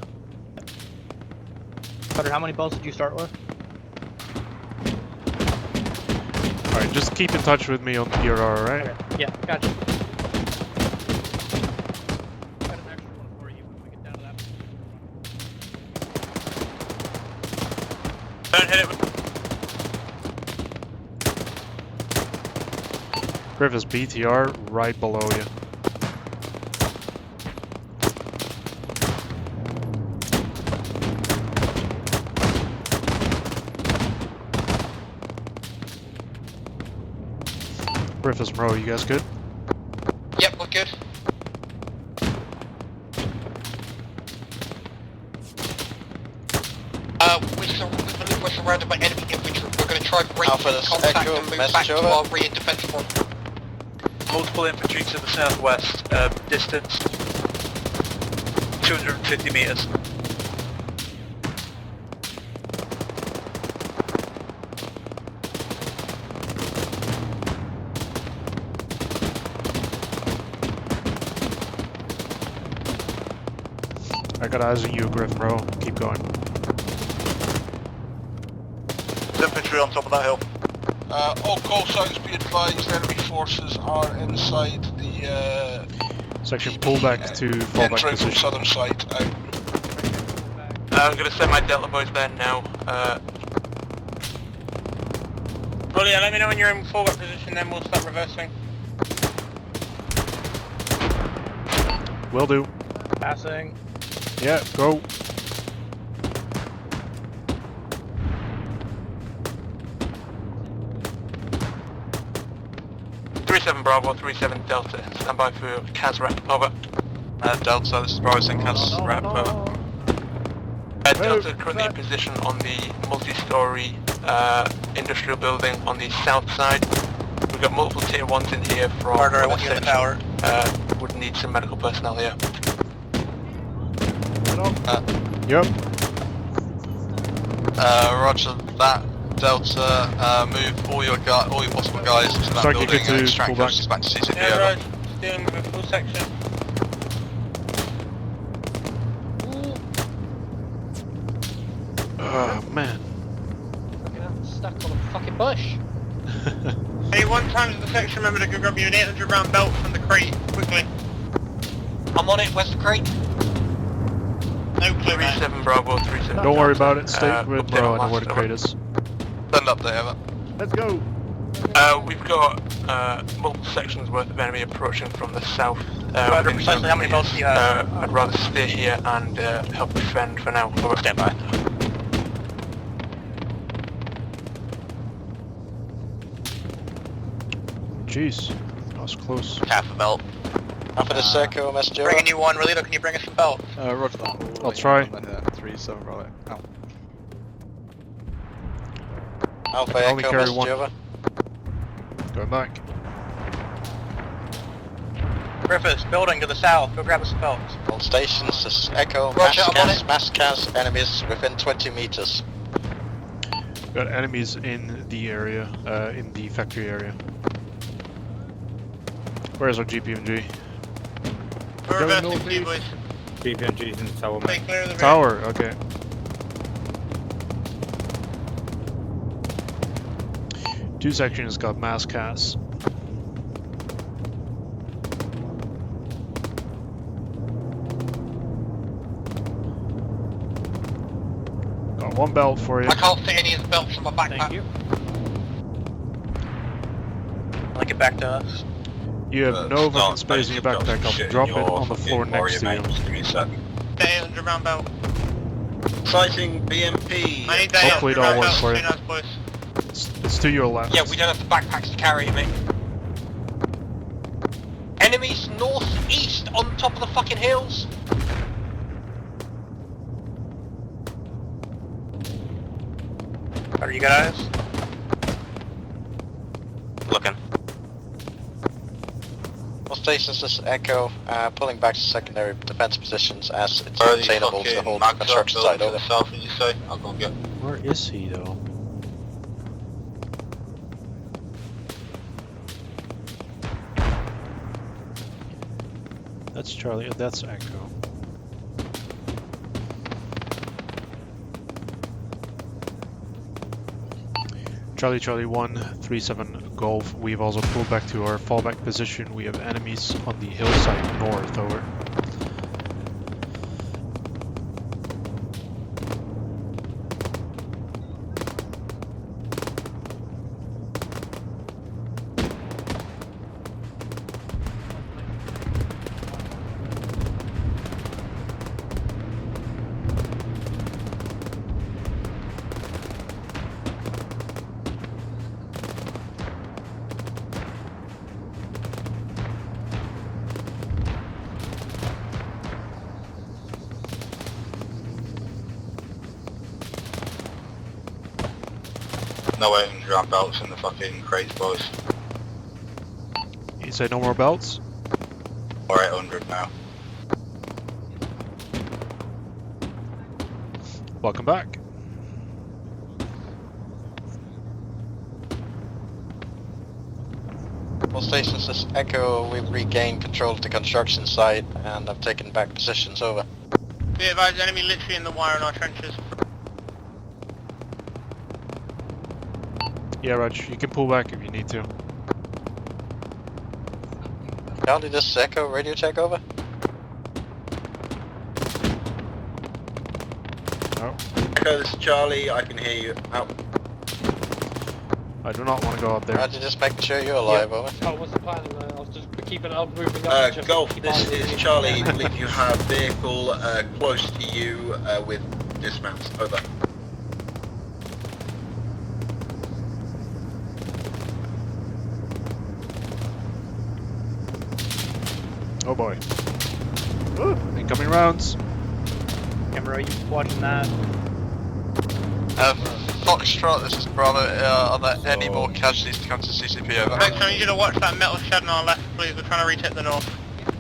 Carter, how many bolts did you start with? Alright, just keep in touch with me on the PRR, alright? Okay. Yeah, gotcha. Don't hit it with... Griffiths BTR right below you. Griffiths Monroe, you guys good? Yep, we're good. We're surrounded by enemy infantry. We're going to try break contact Echo, and move message back to over. our rear defense front. Multiple infantry to the southwest, distance 250 meters. I got eyes on you, Griff, bro. Keep going. Infantry on top of that hill. All call signs be advised, enemy forces are inside the Section pull back to fallback entrance from position. southern side. I'm going to send my Delta boys there now. Well, yeah, let me know when you're in forward position, then we'll start reversing. Will do. Passing. Yeah, go. Bravo, 37 Delta, stand by for CAS rep, over. Delta, this is Bravo, send CAS rep, over. Delta currently in position on the multi-story industrial building on the south side. We've got multiple tier 1s in here from Carter, I want you in the tower. Would need some medical personnel here. Yep. Roger that. Delta, move all your possible guys to that Sorry, you building get to and extract pull back. us back to CCP. Yeah, over. right, dealing with a full section. Oh, man. Stuck on a fucking bush. Hey, one time to the section, remember to go grab you an 800 round belt from the crate, quickly. I'm on it, where's the crate? No clue, 37 Bravo, 37. Don't worry about it. Stay with update bro. on I know where the last crate is. Send up there, over. Let's go. We've got multiple sections worth of enemy approaching from the south. Roger, precisely how many bolts do you have? I'd rather stay here and help defend for now. Over. Stand by. Jeez, that was close. Half a belt. After the circle, message over. Bringing you one, Relito, can you bring us some belts? Roger that. I'll try. 3-7, Bravo. Out. Alpha Only Echo, carry message one. over. Going back. Griffiths, building to the south, go grab us some belts. All stations, this is Echo, Roger, I'm on mass CAS, enemies within 20 meters. Got enemies in the area, in the factory area. Where's our GPMG? We're reversing to you, boys. GPMG's in the tower, Stay mate. clear of the Tower, okay. Two sections got mass CAS. Got one belt for you. I can't fit any of the belts in my backpack. Thank you. I'll get back to us. You have no vacant space in your backpack. I'll drop it on the floor next to you. Give me a second. 800 round belt. Sighting BMP. I need that Hopefully it all works for you. Nice, boys. It's to your left. Yeah, we don't have the backpacks to carry, mate. Enemies northeast on top of the fucking hills. Are you guys? Looking. All stations, this is Echo, pulling back to secondary defense positions as it's Where are these obtainable to fucking hold the construction site buildings over. to the south, did you say? I'll go get. Where is he though? That's Charlie, that's Echo. Charlie, Charlie 137 Golf. We've also pulled back to our fallback position. We have enemies on the hillside north, over. No 800 round belts in the fucking crates, boys. You say no more belts? Or 800 now. Welcome back. All stations, this is Echo, we've regained control of the construction site and have taken back positions over. Be advised, enemy literally in the wire in our trenches. Yeah, Raj, you can pull back if you need to. Charlie, this is Echo, radio check over. Oh. Echo, this is Charlie, I can hear you. Out. I do not want to go up there. Roger, just making sure you're alive, over. Oh, what's the plan? I was just keeping it up, moving up. just Golf, keep this on is moving. Charlie. I believe you have vehicle close to you with dismounts. Over. Oh boy. Incoming rounds. Camera, are you watching that? Foxtrot, this is Bravo, are there any more casualties to come to CCP, over? Vex, I need you to watch that metal shed on our left, please. We're trying to retake the north.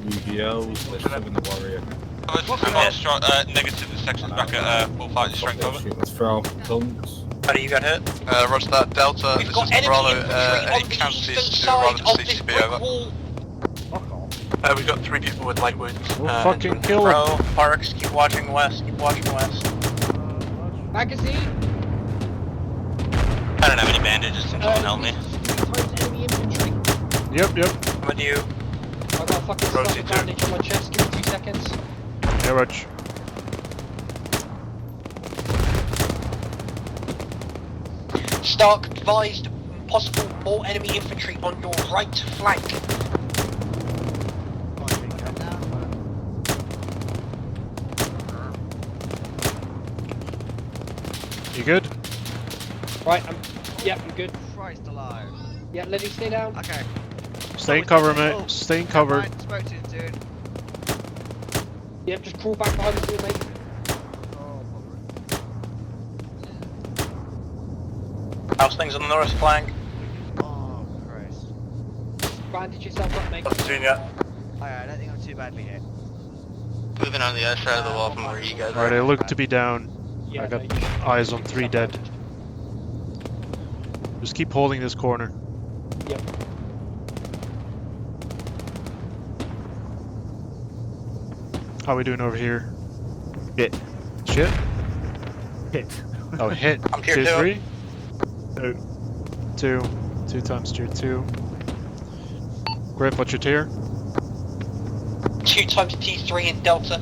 UGL, let's have in the warrior. Foxtrot, negative, the section's back at full fighting strength, over. Let's throw guns. How do you get hit? Roger that, Delta, We've this got is enemy Bravo, infantry any on the casualties eastern to side Bravo to of this CCP, brick over? wall. We've got 3 people with light wounds. We'll fucking kill him. Parks, keep watching west, keep watching west. Magazine! I don't have any bandages, can someone help me? Enemy infantry. Yep. With you. I got a fucking stuffy bandage on my chest, give me 2 seconds. Yeah, Raj. Stark advised possible more enemy infantry on your right flank. You good? Right, I'm good. Christ alive. Yeah, let him stay down. Okay. Stay in cover, mate. Stay in cover. Right, spoke to the dude. Yep, just crawl back behind the wall, mate. How's things on the north flank? Oh, Christ. Bandage yourself up, mate. Junior. Alright, I don't think I'm too badly hit. Moving on the other side of the wall from where you guys Alright, are. I look to be down. Yeah, I got no, you should- eyes on 3 dead. Just keep holding this corner. Yep. How we doing over here? Hit. Shit? Hit. Oh, hit. I'm tier 2, 2. 3? 2. 2 times tier 2. Griff, what's your tier? 2 times T3 in Delta.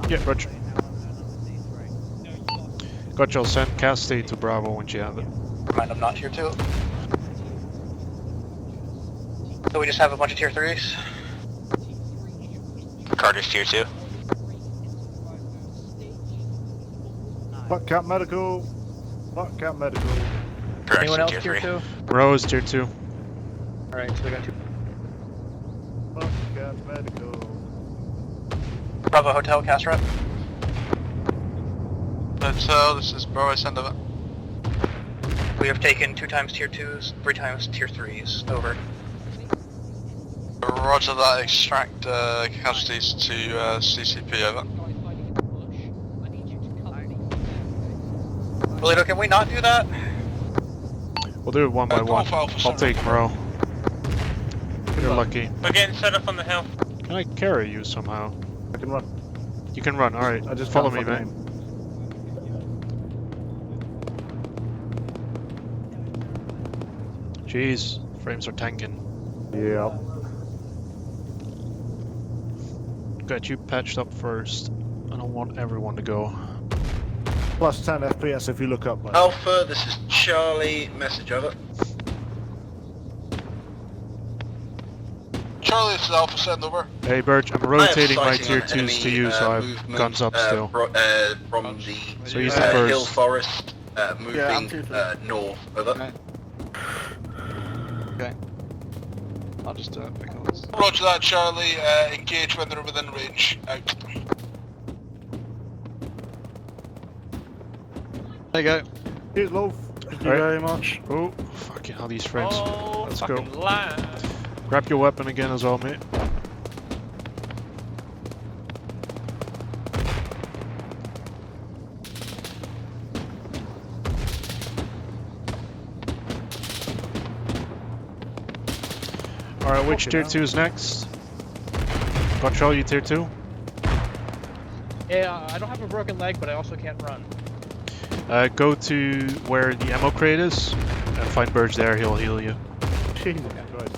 Yeah, Roger. Gotcha, I'll send Castate to Bravo when you have it. Mind, I'm not tier 2. So we just have a bunch of tier 3s. Carter's tier 2. Fuck Camp Medical. Fuck Camp Medical. Anyone else tier 2? Rose tier 2. Alright, so we got 2. Fuck Camp Medical. Bravo Hotel, cast rep. Hotel, this is Bravo, send over. We have taken 2 times tier 2s, 3 times tier 3s. Over. Roger that, extract casualties to CCP, over. Toledo, can we not do that? We'll do it one by one. I'll take Moreau. You're lucky. We're getting set up on the hill. Can I carry you somehow? I can run. You can run, alright. I just follow can't me, fucking mate. Jeez, frames are tanking. Yeah. Got you patched up first. I don't want everyone to go. Plus 10 FPS if you look up. Mate. Alpha, this is Charlie. Message over. Charlie, this is Alpha, send over. Hey Birch, I'm rotating my sighting tier on 2s to you, so I have movement, guns up still. From the So use the first. hill forest, moving Yeah, I'm 2-3. north. Over. Okay. I'll just do it because... Roger that, Charlie. Engage when they're within range. Out. There you go. Here's Loaf. Thank you Right. very much. Oh, fucking hell, these frames. Oh, Let's go. fucking lag. Grab your weapon again as well, mate. Alright, which tier 2 is next? Control, you tier 2? Yeah, I don't have a broken leg, but I also can't run. Go to where the ammo crate is and find Burge there, he'll heal you. Jesus Christ.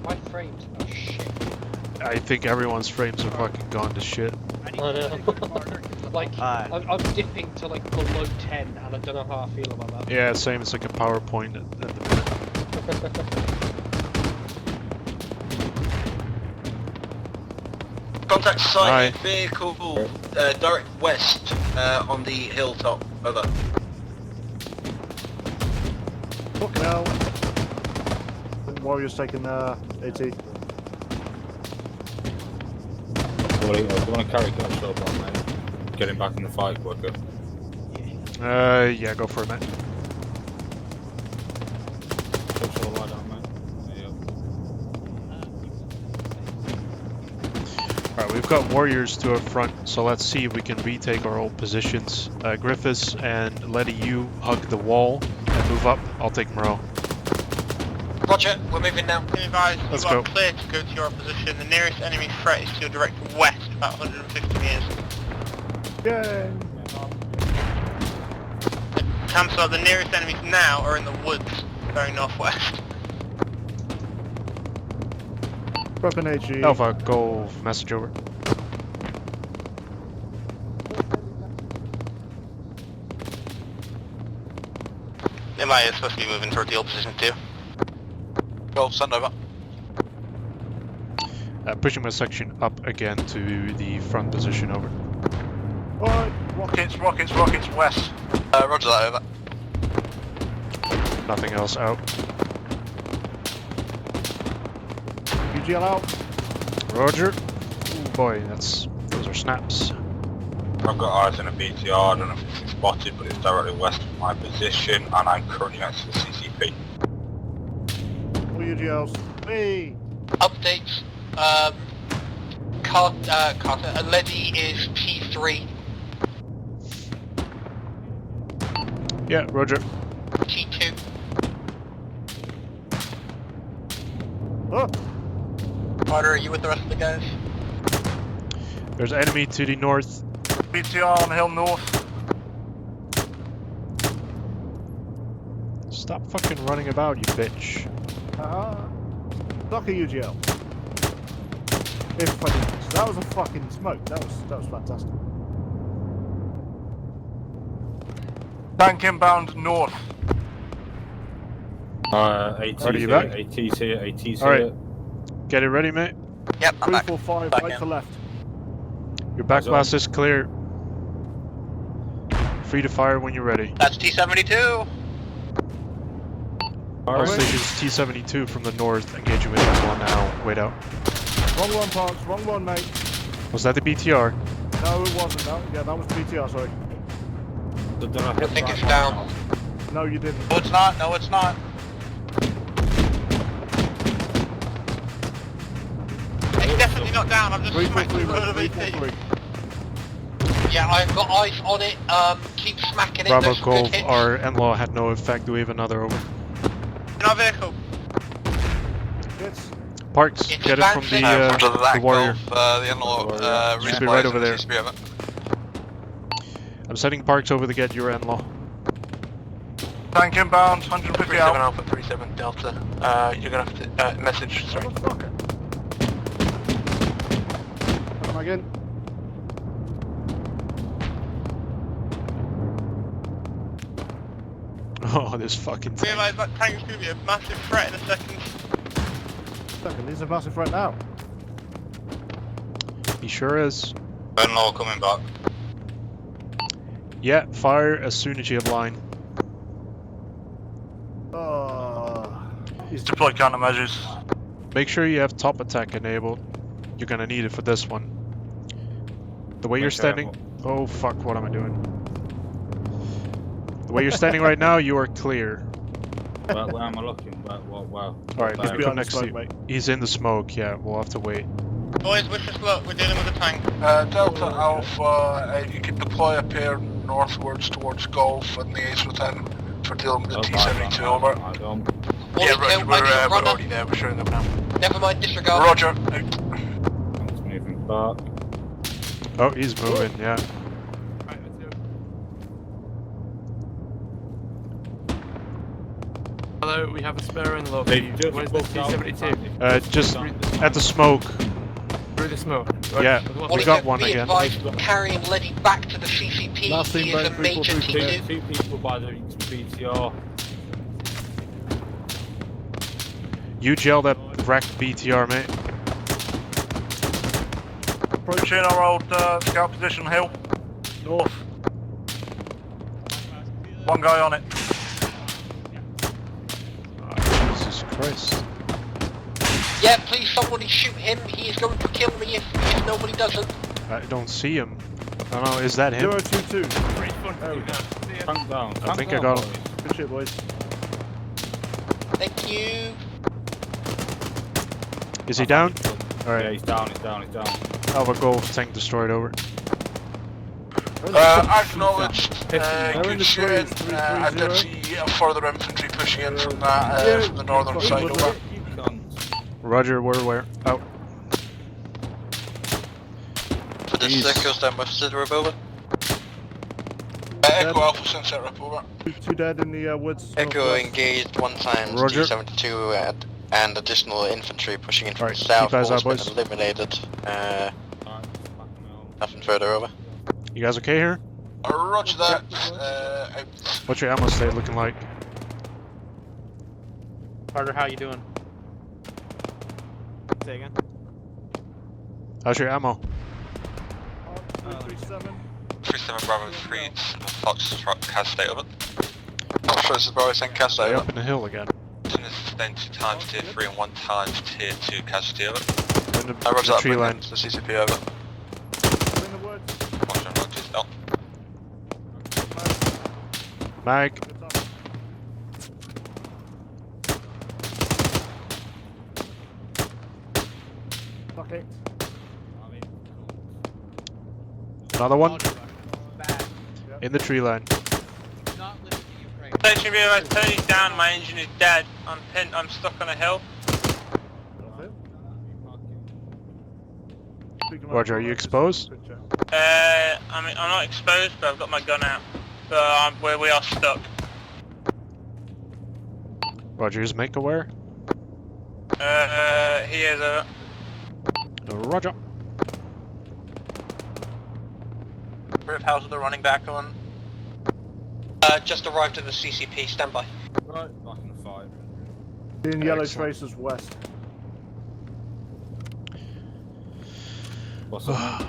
My frames are shit. I think everyone's frames are fucking gone to shit. I know. Like, I'm dipping to like below 10 and I don't know how I feel about that. Yeah, same, it's like a PowerPoint at the minute. Contact Aye. sighted vehicle direct west on the hilltop. Over. Fucking hell. Warriors taking AT. Well, you want to carry Ghost up on, mate? Get him back in the fight quicker. Yeah, go for it, mate. Ghost all lie down, mate. There you go. Alright, we've got warriors to our front, so let's see if we can retake our old positions. Griffiths and Letty, you hug the wall and move up. I'll take Moreau. Roger, we're moving now. Guys, you Let's are go. clear to go to your position. The nearest enemy threat is to your direct west, about 150 meters. Yay! Campsite, the nearest enemies now are in the woods, very northwest. Weapon AG. Alpha, go message over. MI is supposed to be moving toward the old position too. Go, send over. Pushing my section up again to the front position, over. Alright, Rockets, west. Roger that, over. Nothing else out. UGL out. Roger. Ooh, boy, those are snaps. I've got eyes on a BTR, I don't know if it's spotted, but it's directly west of my position, and I'm currently next to the CCP. All UGLs. Hey! Updates. Carter, Letty is T3. Yeah, Roger. T2. Oh! Carter, are you with the rest of the guys? There's enemy to the north. BTR on the hill north. Stop fucking running about, you bitch. Block a UGL. If I did this. That was a fucking smoke. That was fantastic. Tank inbound north. AT's Ready, you here, back? AT's here, AT's All right. here. Get it ready, mate. Yep, I'm back. 345, Back right in. to left. Your back blast is clear. Free to fire when you're ready. That's T72. Our station's T-72 from the north, engaging with that one now. Wait out. Wrong one, Parks. Wrong one, mate. Was that the BTR? No, it wasn't. No, yeah, that was BTR, sorry. I think it's down. No, you didn't. No, it's not. No, it's not. not down. I've just smacked the load of AT. Yeah, I've got eyes on it. Keep smacking it. Bravo There's some good Golf, hits. our in-law had no effect. Do we have another over? In our vehicle. Parks, get it from the warrior. The in-law Should be right over there. I'm sending Parks over to get your in-law. Tank inbound, 150 37 out. Alpha, 37 Delta. You're gonna have to message. Sorry. Come again. Oh, this fucking tank. Realise that tank's gonna be a massive threat in a second. He's a massive threat now. He sure is. In-law coming back. Yeah, fire as soon as you have line. He's deployed countermeasures. Make sure you have top attack enabled. You're gonna need it for this one. The way you're standing... Oh fuck, what am I doing? The way you're standing right now, you are clear. Where am I looking? Wow. Alright, He's let me behind come the next to smoke, you. mate. He's in the smoke, yeah, we'll have to wait. Boys, wish us luck. We're dealing with a tank. Delta Alpha, you can deploy a pair northwards towards Golf and liaise with them for dealing with the T-72 over. Yeah, Roger, we're already there. We're showing them now. Never mind, disregard. Roger. He's moving back. Oh, he's moving, yeah. Hello, we have a spare in low. Hey, Where's the T-72? Just at the smoke. Through the smoke. Yeah, we got one Be again. advised, carrying Letty back to the CCP. He is a major T2. Two people by the BTR. You gel that wrecked BTR, mate. Approaching our old scout position hill. North. One guy on it. Jesus Christ. Yeah, please somebody shoot him. He is going to kill me if nobody doesn't. I don't see him. I don't know, is that him? 022. Tank down. I think I got him. Good shit, boys. Thank you. Is he down? Yeah, Alright. he's down. Alpha Golf, tank destroyed, over. Acknowledged. Good shit. I did see further infantry pushing in from that from the northern side over. Roger, we're aware. Out. For the circles down west of the river, over. Echo Alpha Sunset Rip, over. Two dead in the woods. Echo engaged one time, Roger. T-72 and additional infantry pushing in from the Alright, south. keep eyes out, All's boys. been eliminated. Nothing further, over. You guys okay here? Roger that. What's your ammo state looking like? Carter, how you doing? Say again. How's your ammo? 37 Bravo 3, Fox truck, Cas state, over. Fox truck is Bravo 10, Cas state, They're over. up in the hill again. Sustained 2 times tier 3 and 1 times tier 2 casualty, over. In the, Roger the that, tree bring line. them to the CCP, over. Roger, Roger, down. Mag. Okay. Another one. In the tree line. Station realized Tony's down, my engine is dead. I'm pinned, I'm stuck on a hill. Roger, are you exposed? I'm not exposed, but I've got my gun out. But we are stuck. Roger, is Make aware? He is a... Roger. Rip, how's the running back on? Just arrived at the CCP, standby. Right, back in the fight. In yellow traces west. What's up?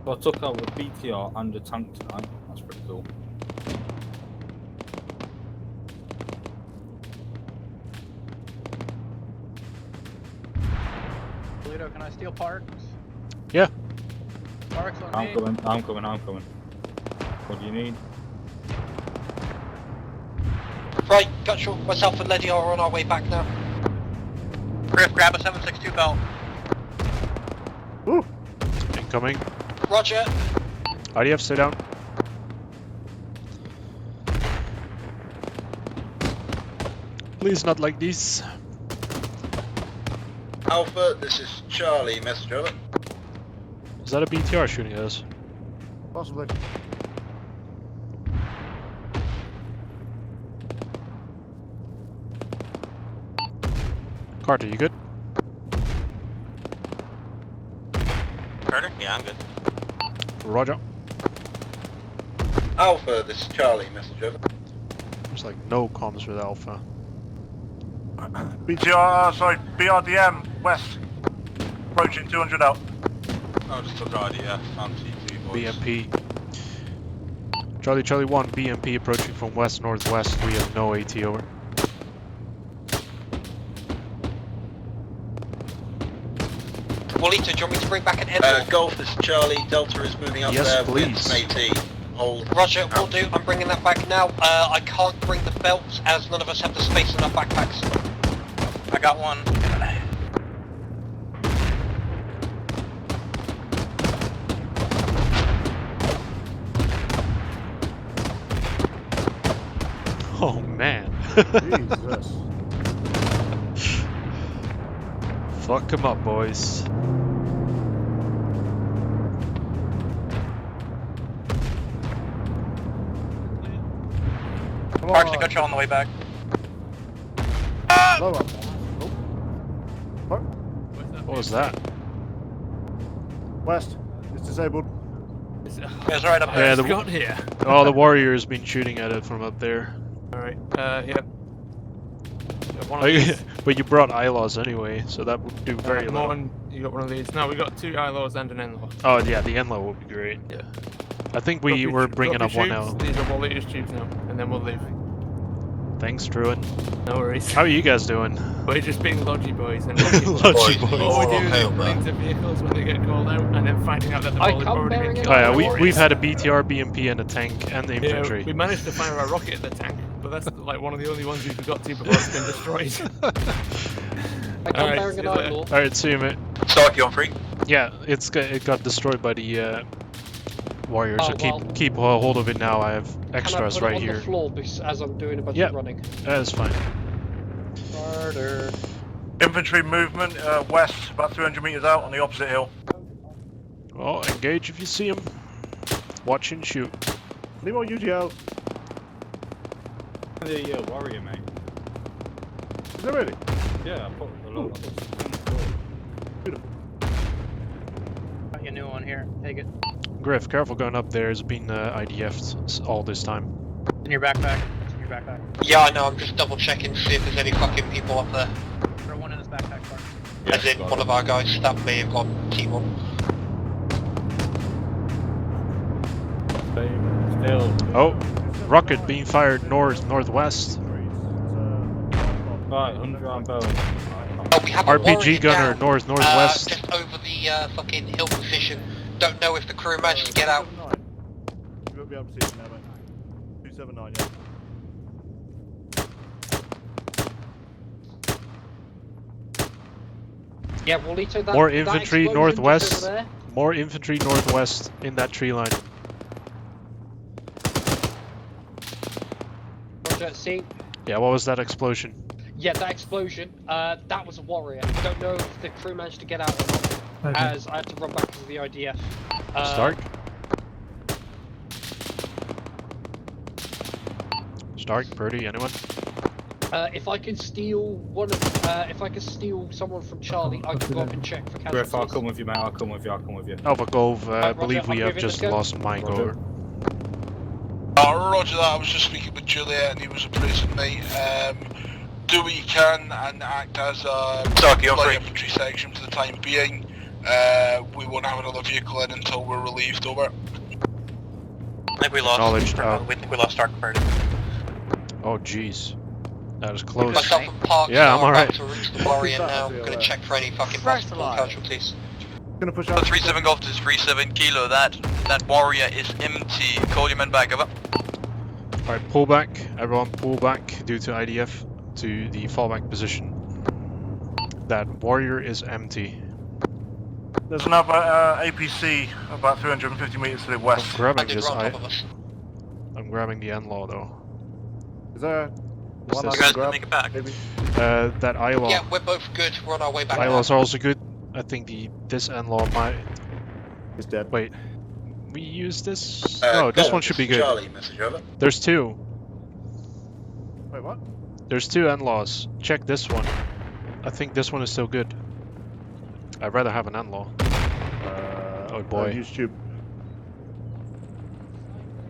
So I took out the BTR and the tank tonight. That's pretty cool. Toledo, can I steal Parks? Yeah. Parks on I'm me. coming. What do you need? Right, Gutshall, myself and Letty are on our way back now. Griff, grab a 762 belt. Incoming. Roger. IDF, stay down. Please not like this. Alpha, this is Charlie, message over. Is that a BTR shooting at us? Possibly. Carter, you good? Carter? Yeah, I'm good. Roger. Alpha, this is Charlie, message over. There's like no comms with Alpha. BRDM, west. Approaching 200 out. Oh, just took IDF, anti-T boys. BMP. Charlie 1, BMP approaching from west-northwest. We have no AT over. Wallito, do you want me to bring back an head? Golf, this is Charlie. Delta is moving up Yes, there please. with Matey. Hold. Roger, will do. I'm bringing that back now. I can't bring the belts as none of us have the space in our backpacks. I got one. Oh man. Jesus. Fuck 'em up, boys. Parks to Gutshall on the way back. Low up. Oh. What was that? West. It's disabled. It's right up there. Yeah, It's got here. Oh, the warrior's been shooting at it from up there. Alright, yep. One of these. But you brought ILAWs anyway, so that would do very little. Morton, you got one of these. No, we got 2 ILOs and an NLO. Oh yeah, the NLO would be great. Yeah. I think we were bringing up one now. These are Wallito's tubes now, and then we'll leave. Thanks, Druid. No worries. How are you guys doing? We're just being lodgy boys and Lodgy boys. all we do is running to vehicles when they get called out and then finding out that they've already been killed. Oh yeah, we've had a BTR, BMP, and a tank, and the infantry. Yeah, we managed to fire a rocket at the tank, but that's like one of the only ones we got to before it's been destroyed. Alright, see you, mate. Stark, you on free? Yeah, it got destroyed by the warriors, so keep hold of it now. I have extras right here. On the floor as I'm doing a bunch of running. That's fine. Harder. Infantry movement west, about 300 meters out on the opposite hill. Well, engage if you see them. Watch and shoot. Need more UGL. The warrior, mate. Is it really? Yeah, I put a lot. Beautiful. Got your new one here. Take it. Griff, careful going up there. It's been IDF'd all this time. It's in your backpack. It's in your backpack. Yeah, I know. I'm just double checking to see if there's any fucking people up there. Throw one in his backpack, Clark. As in, one of our guys stabbed me and got T1. Oh, rocket being fired northwest. Right, 100 on bow. Oh, we have a RPG warrior gunner down, northwest. just over the fucking hill position. Don't know if the crew managed to get out. You won't be able to see it now, mate. 279, yeah. Yeah, Wallito, that More that infantry explosion northwest. just over there. More infantry northwest in that tree line. Roger, see? Yeah, what was that explosion? Yeah, that explosion, that was a warrior. Don't know if the crew managed to get out or not, Okay. as I had to run back to the IDF. Stark? Stark, Purdy, anyone? If I can steal if I can steal someone from Charlie, I can go up and check for casualties. Griff, I'll come with you, mate. I'll come with you. Alpha Gove, I Roger, believe we I'm have moving just this gun. lost Mike over. Roger that, I was just speaking with Juliet and he was appraising me. Do what you can and act as a light infantry section for the time being. We won't have another vehicle in until we're relieved, over. I think we lost. Acknowledged, We think we lost Stark Party. Oh jeez. That was close. Myself and Parks Yeah, I'm are alright. about to reach the warrior now. I'm gonna check for any fucking possible casualties. Gonna push out. 37 Golf to 37 Kilo, that warrior is empty. Call your men back, over. Alright, pull back. Everyone pull back due to IDF to the fallback position. That warrior is empty. There's another APC about 350 meters to the west. I'm grabbing this. I'm grabbing the NLAW though. Is there one this- I can grab? Maybe? That ILAW. Yeah, we're both good. We're on our way back. ILAWs are also good. I think this NLAW might. He's dead. Wait, we use this? No, this one should be good. Charlie, message over. There's two. Wait, what? There's two NLAWs. Check this one. I think this one is still good. I'd rather have an NLAW. Oh boy. Use tube.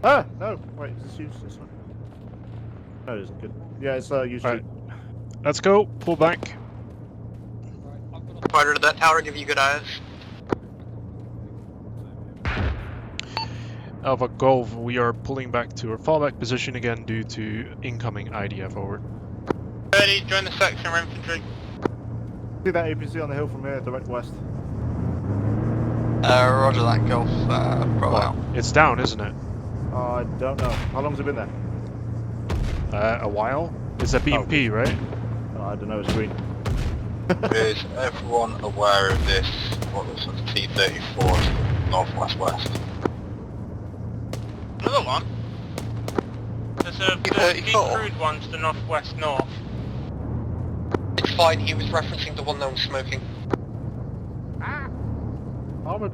Ah, no. Wait, is this use this one? No, it isn't good. Yeah, it's use Right. tube. Let's go. Pull back. Fighter to that tower, give you good eyes. Alpha Golf, we are pulling back to our fallback position again due to incoming IDF. Over. Ready, join the section of infantry. See that APC on the hill from here, direct west. Roger that, Golf. Roll out. It's down, isn't it? I don't know. How long's it been there? A while? It's a BMP, right? I don't know, it's green. Is everyone aware of this? What looks like a T-34 northwest-west? Another one? There's a crude one to the northwest-north. It's fine, he was referencing the one that was smoking. Armored.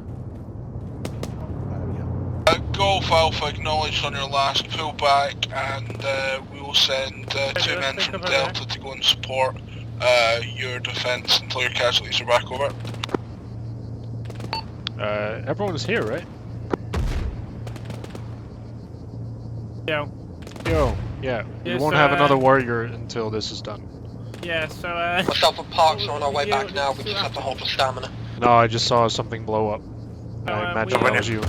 Golf Alpha acknowledged on your last pullback, and we will send 2 men from Delta to go and support your defence until your casualties are back over. Everyone's here, right? Yo. Yo, yeah. We Yes, won't have another warrior until this is done. Yeah, so Myself and Parks are on our way back now, we just have to hold for stamina. No, I just saw something blow up. I imagine that was you.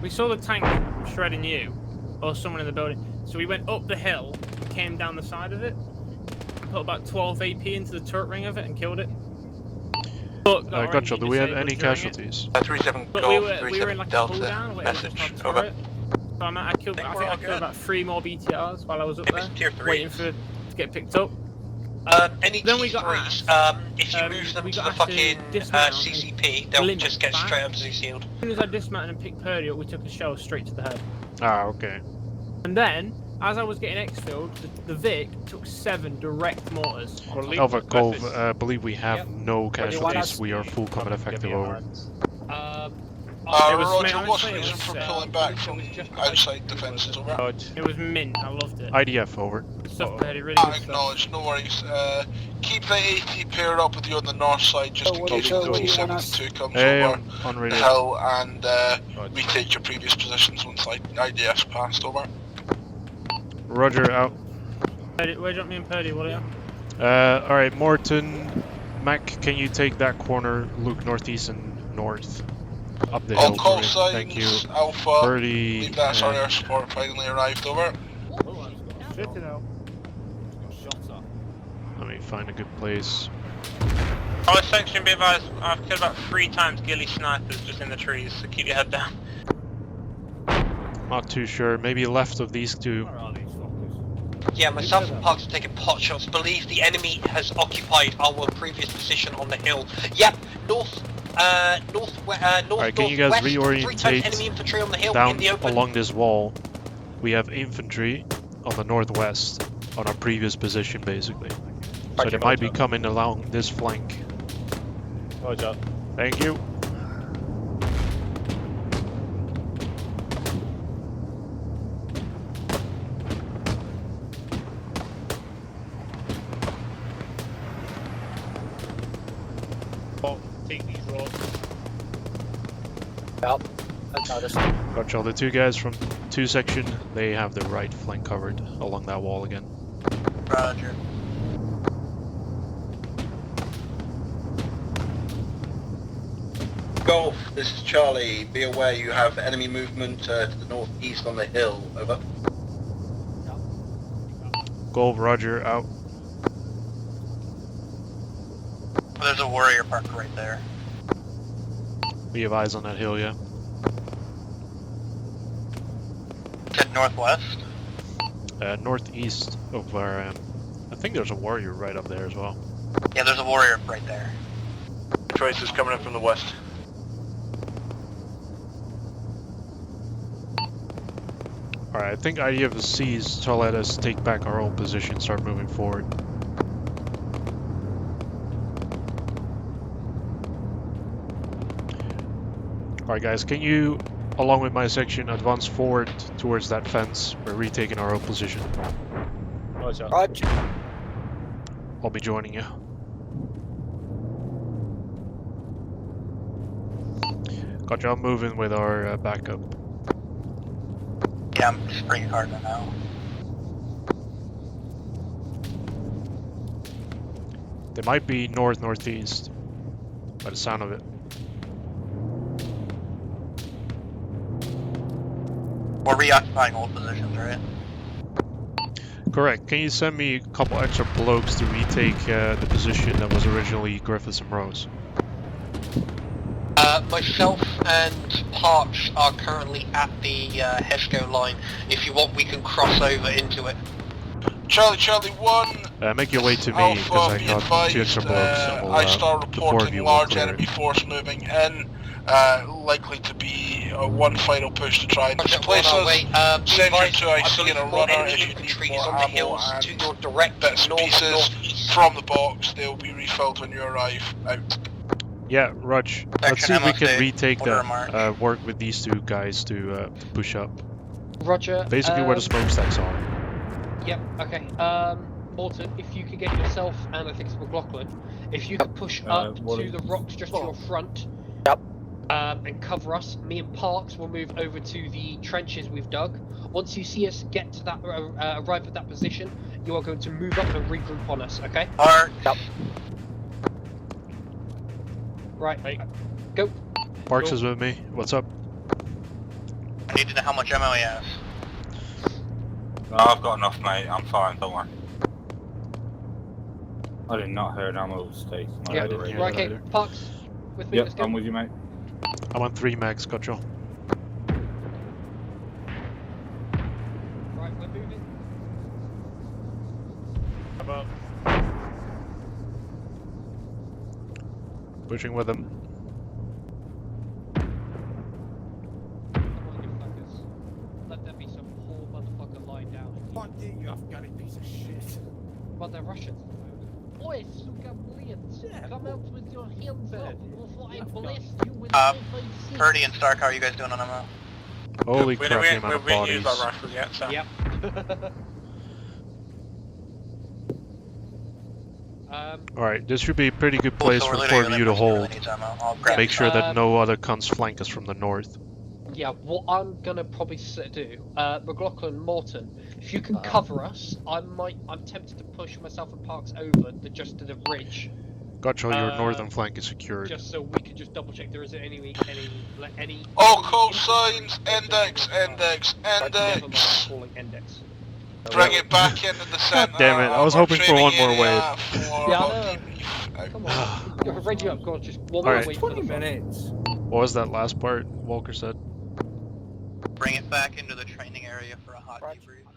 we saw the tank shredding you, or someone in the building. So we went up the hill, came down the side of it, put about 12 AP into the turret ring of it, and killed it. But Gotcha. Do we have any casualties? 37 But Golf, we were in like a Delta, cooldown, waiting for message, the over. turret. So I think I killed about 3 more BTRs while I was up there, waiting to get picked up. Any Then we got T3s, if you move them to the fucking CCP, they'll just get straight up to sealed. As soon as I dismounted and picked Purdy up, we took a shell straight to the head. Ah, okay. And then, as I was getting exfilled, the Vic took 7 direct mortars. Alpha Golf, believe we have no casualties. We are full combat effective. Over. Roger, what's the reason for pulling back from outside defences, over? It was mint, I loved it. IDF, over. Stuff, Purdy, really good stuff. Acknowledged, no worries. Keep the AT paired up with you on the north side, just in case the T-72 comes over the hill, and retake your previous positions once IDF's passed over. Roger, out. Purdy, where do you want me and Purdy, will you? Alright, Morton, Mac, can you take that corner, look northeast and north? Up the hill. All call Thank you. signs, Alpha, Purdy, believe that's our air support finally arrived, over. Shit, you know. Let me find a good place. Our section, be advised, I've killed about 3 times ghillie snipers just in the trees, so keep your head down. Not too sure. Maybe left of these two. Yeah, myself and Parks are taking pot shots. Believe the enemy has occupied our previous position on the hill. Yep, north, Alright, can you guys reorientate down along this wall? We have infantry on the northwest, on our previous position basically. So they might be coming along this flank. Roger. Thank you. Take these roads. Yep. Gotcha. The 2 guys from 2 section, they have the right flank covered along that wall again. Roger. Golf, this is Charlie. Be aware you have enemy movement to the northeast on the hill. Over. Golf, Roger, out. There's a warrior park right there. We have eyes on that hill, yeah. Head northwest. northeast of where I think there's a warrior right up there as well. Yeah, there's a warrior right there. Tracers coming in from the west. Alright, I think idea of the sea is to let us take back our old position, start moving forward. Alright guys, can you, along with my section, advance forward towards that fence? We're retaking our old position. Roger. I'll be joining you. Gotcha, I'm moving with our backup. Yeah, I'm just bringing harder now. They might be north-northeast, by the sound of it. We're reoccupying old positions, right? Correct. Can you send me a couple extra blokes to retake the position that was originally Griffiths and Rose? Myself and Parch are currently at the Hesco line. If you want, we can cross over into it. Charlie 1. Make your way to me, because I got 2 extra blokes, and we'll, I start the 4 of reporting you will large clear enemy it. force moving in. Likely to be one final push to try and displace us. Send your 2 IC and a runner if you need more ammo and to your direct bits and pieces from the box. They'll be refilled when you arrive. Out. Yeah, Raj. Let's see if we can retake that. Work with these 2 guys to push up. Roger. Basically where the smokestacks are. Yep, okay. Morton, if you could get yourself, and I think it's McLaughlin, if you could push up to the rocks just to your front. Yep. And cover us. Me and Parks will move over to the trenches we've dug. Once you see us get to that, arrive at that position, you are going to move up and regroup on us, okay? Alright. Yep. Right, go. Parks is with me. What's up? I need to know how much ammo he has. No, I've got enough, mate. I'm fine, don't worry. I did not hear an ammo state. Yeah, right, okay. Parks, with me, yep, let's go. I'm with you, mate. I'm on 3 max, gotcha. Right, we're moving. About. Pushing with them. Let there be some poor motherfucker lying down. Fuck you Afghani piece of shit. But they're Russians. Oi, suka blitz! Come out with your hands up before I blast you with Purdy and Stark, how are you guys doing on ammo? Holy crap, the amount of bodies. Used our rifles yet, so. Yep. Alright, this should be a pretty good place for 4 of you to hold. Make sure that no other cons flank us from the north. Yeah, what I'm gonna probably do, McLaughlin, Morton, if you can cover us, I'm tempted to push myself and Parks over just to the ridge. Gotcha, your northern flank is secured. Just so we can just double check there isn't any. All call signs, index. Bring it back into the center. God damn it, I was hoping for one more wave. Yeah, I know. Come on. Ready up, God, just one more wave. 20 minutes. What was that last part Walker said? Bring it back into the training area for a hot debrief.